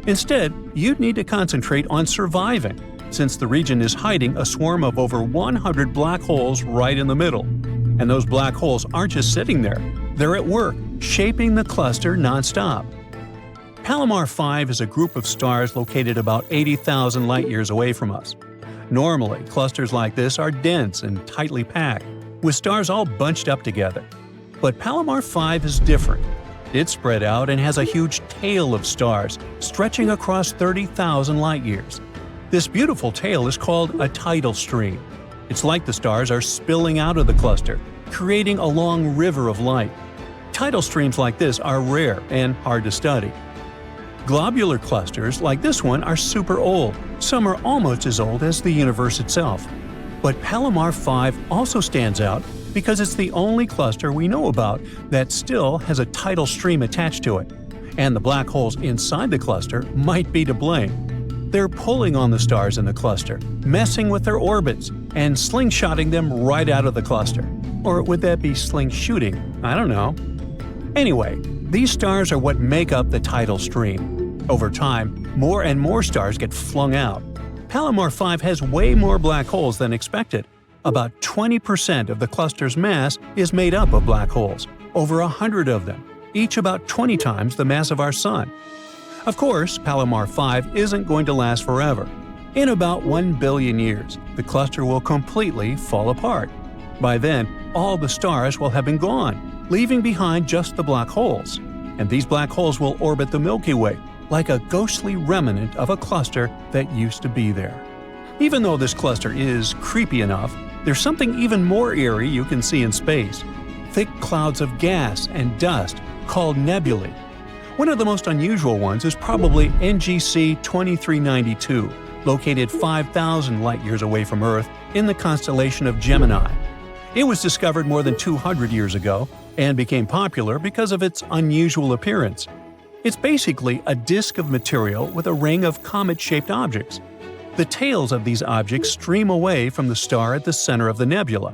Instead, you'd need to concentrate on surviving, since the region is hiding a swarm of over 100 black holes right in the middle. And those black holes aren't just sitting there, they're at work, shaping the cluster nonstop. Palomar 5 is a group of stars located about 80,000 light-years away from us. Normally, clusters like this are dense and tightly packed, with stars all bunched up together. But Palomar 5 is different. It's spread out and has a huge tail of stars, stretching across 30,000 light-years. This beautiful tail is called a tidal stream. It's like the stars are spilling out of the cluster, creating a long river of light. Tidal streams like this are rare and hard to study. Globular clusters like this one are super old. Some are almost as old as the universe itself. But Palomar 5 also stands out because it's the only cluster we know about that still has a tidal stream attached to it. And the black holes inside the cluster might be to blame. They're pulling on the stars in the cluster, messing with their orbits, and slingshotting them right out of the cluster. Or would that be slingshooting? I don't know. Anyway, these stars are what make up the tidal stream. Over time, more and more stars get flung out. Palomar 5 has way more black holes than expected. About 20% of the cluster's mass is made up of black holes, over 100 of them, each about 20 times the mass of our Sun. Of course, Palomar 5 isn't going to last forever. In about 1 billion years, the cluster will completely fall apart. By then, all the stars will have been gone, leaving behind just the black holes. And these black holes will orbit the Milky Way, like a ghostly remnant of a cluster that used to be there. Even though this cluster is creepy enough, there's something even more eerie you can see in space: thick clouds of gas and dust called nebulae. One of the most unusual ones is probably NGC 2392, located 5,000 light-years away from Earth in the constellation of Gemini. It was discovered more than 200 years ago and became popular because of its unusual appearance. It's basically a disk of material with a ring of comet-shaped objects. The tails of these objects stream away from the star at the center of the nebula.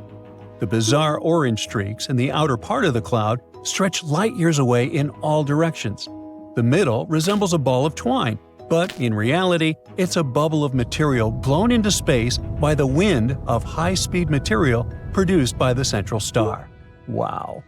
The bizarre orange streaks in the outer part of the cloud stretch light-years away in all directions. The middle resembles a ball of twine, but in reality, it's a bubble of material blown into space by the wind of high-speed material produced by the central star. Wow!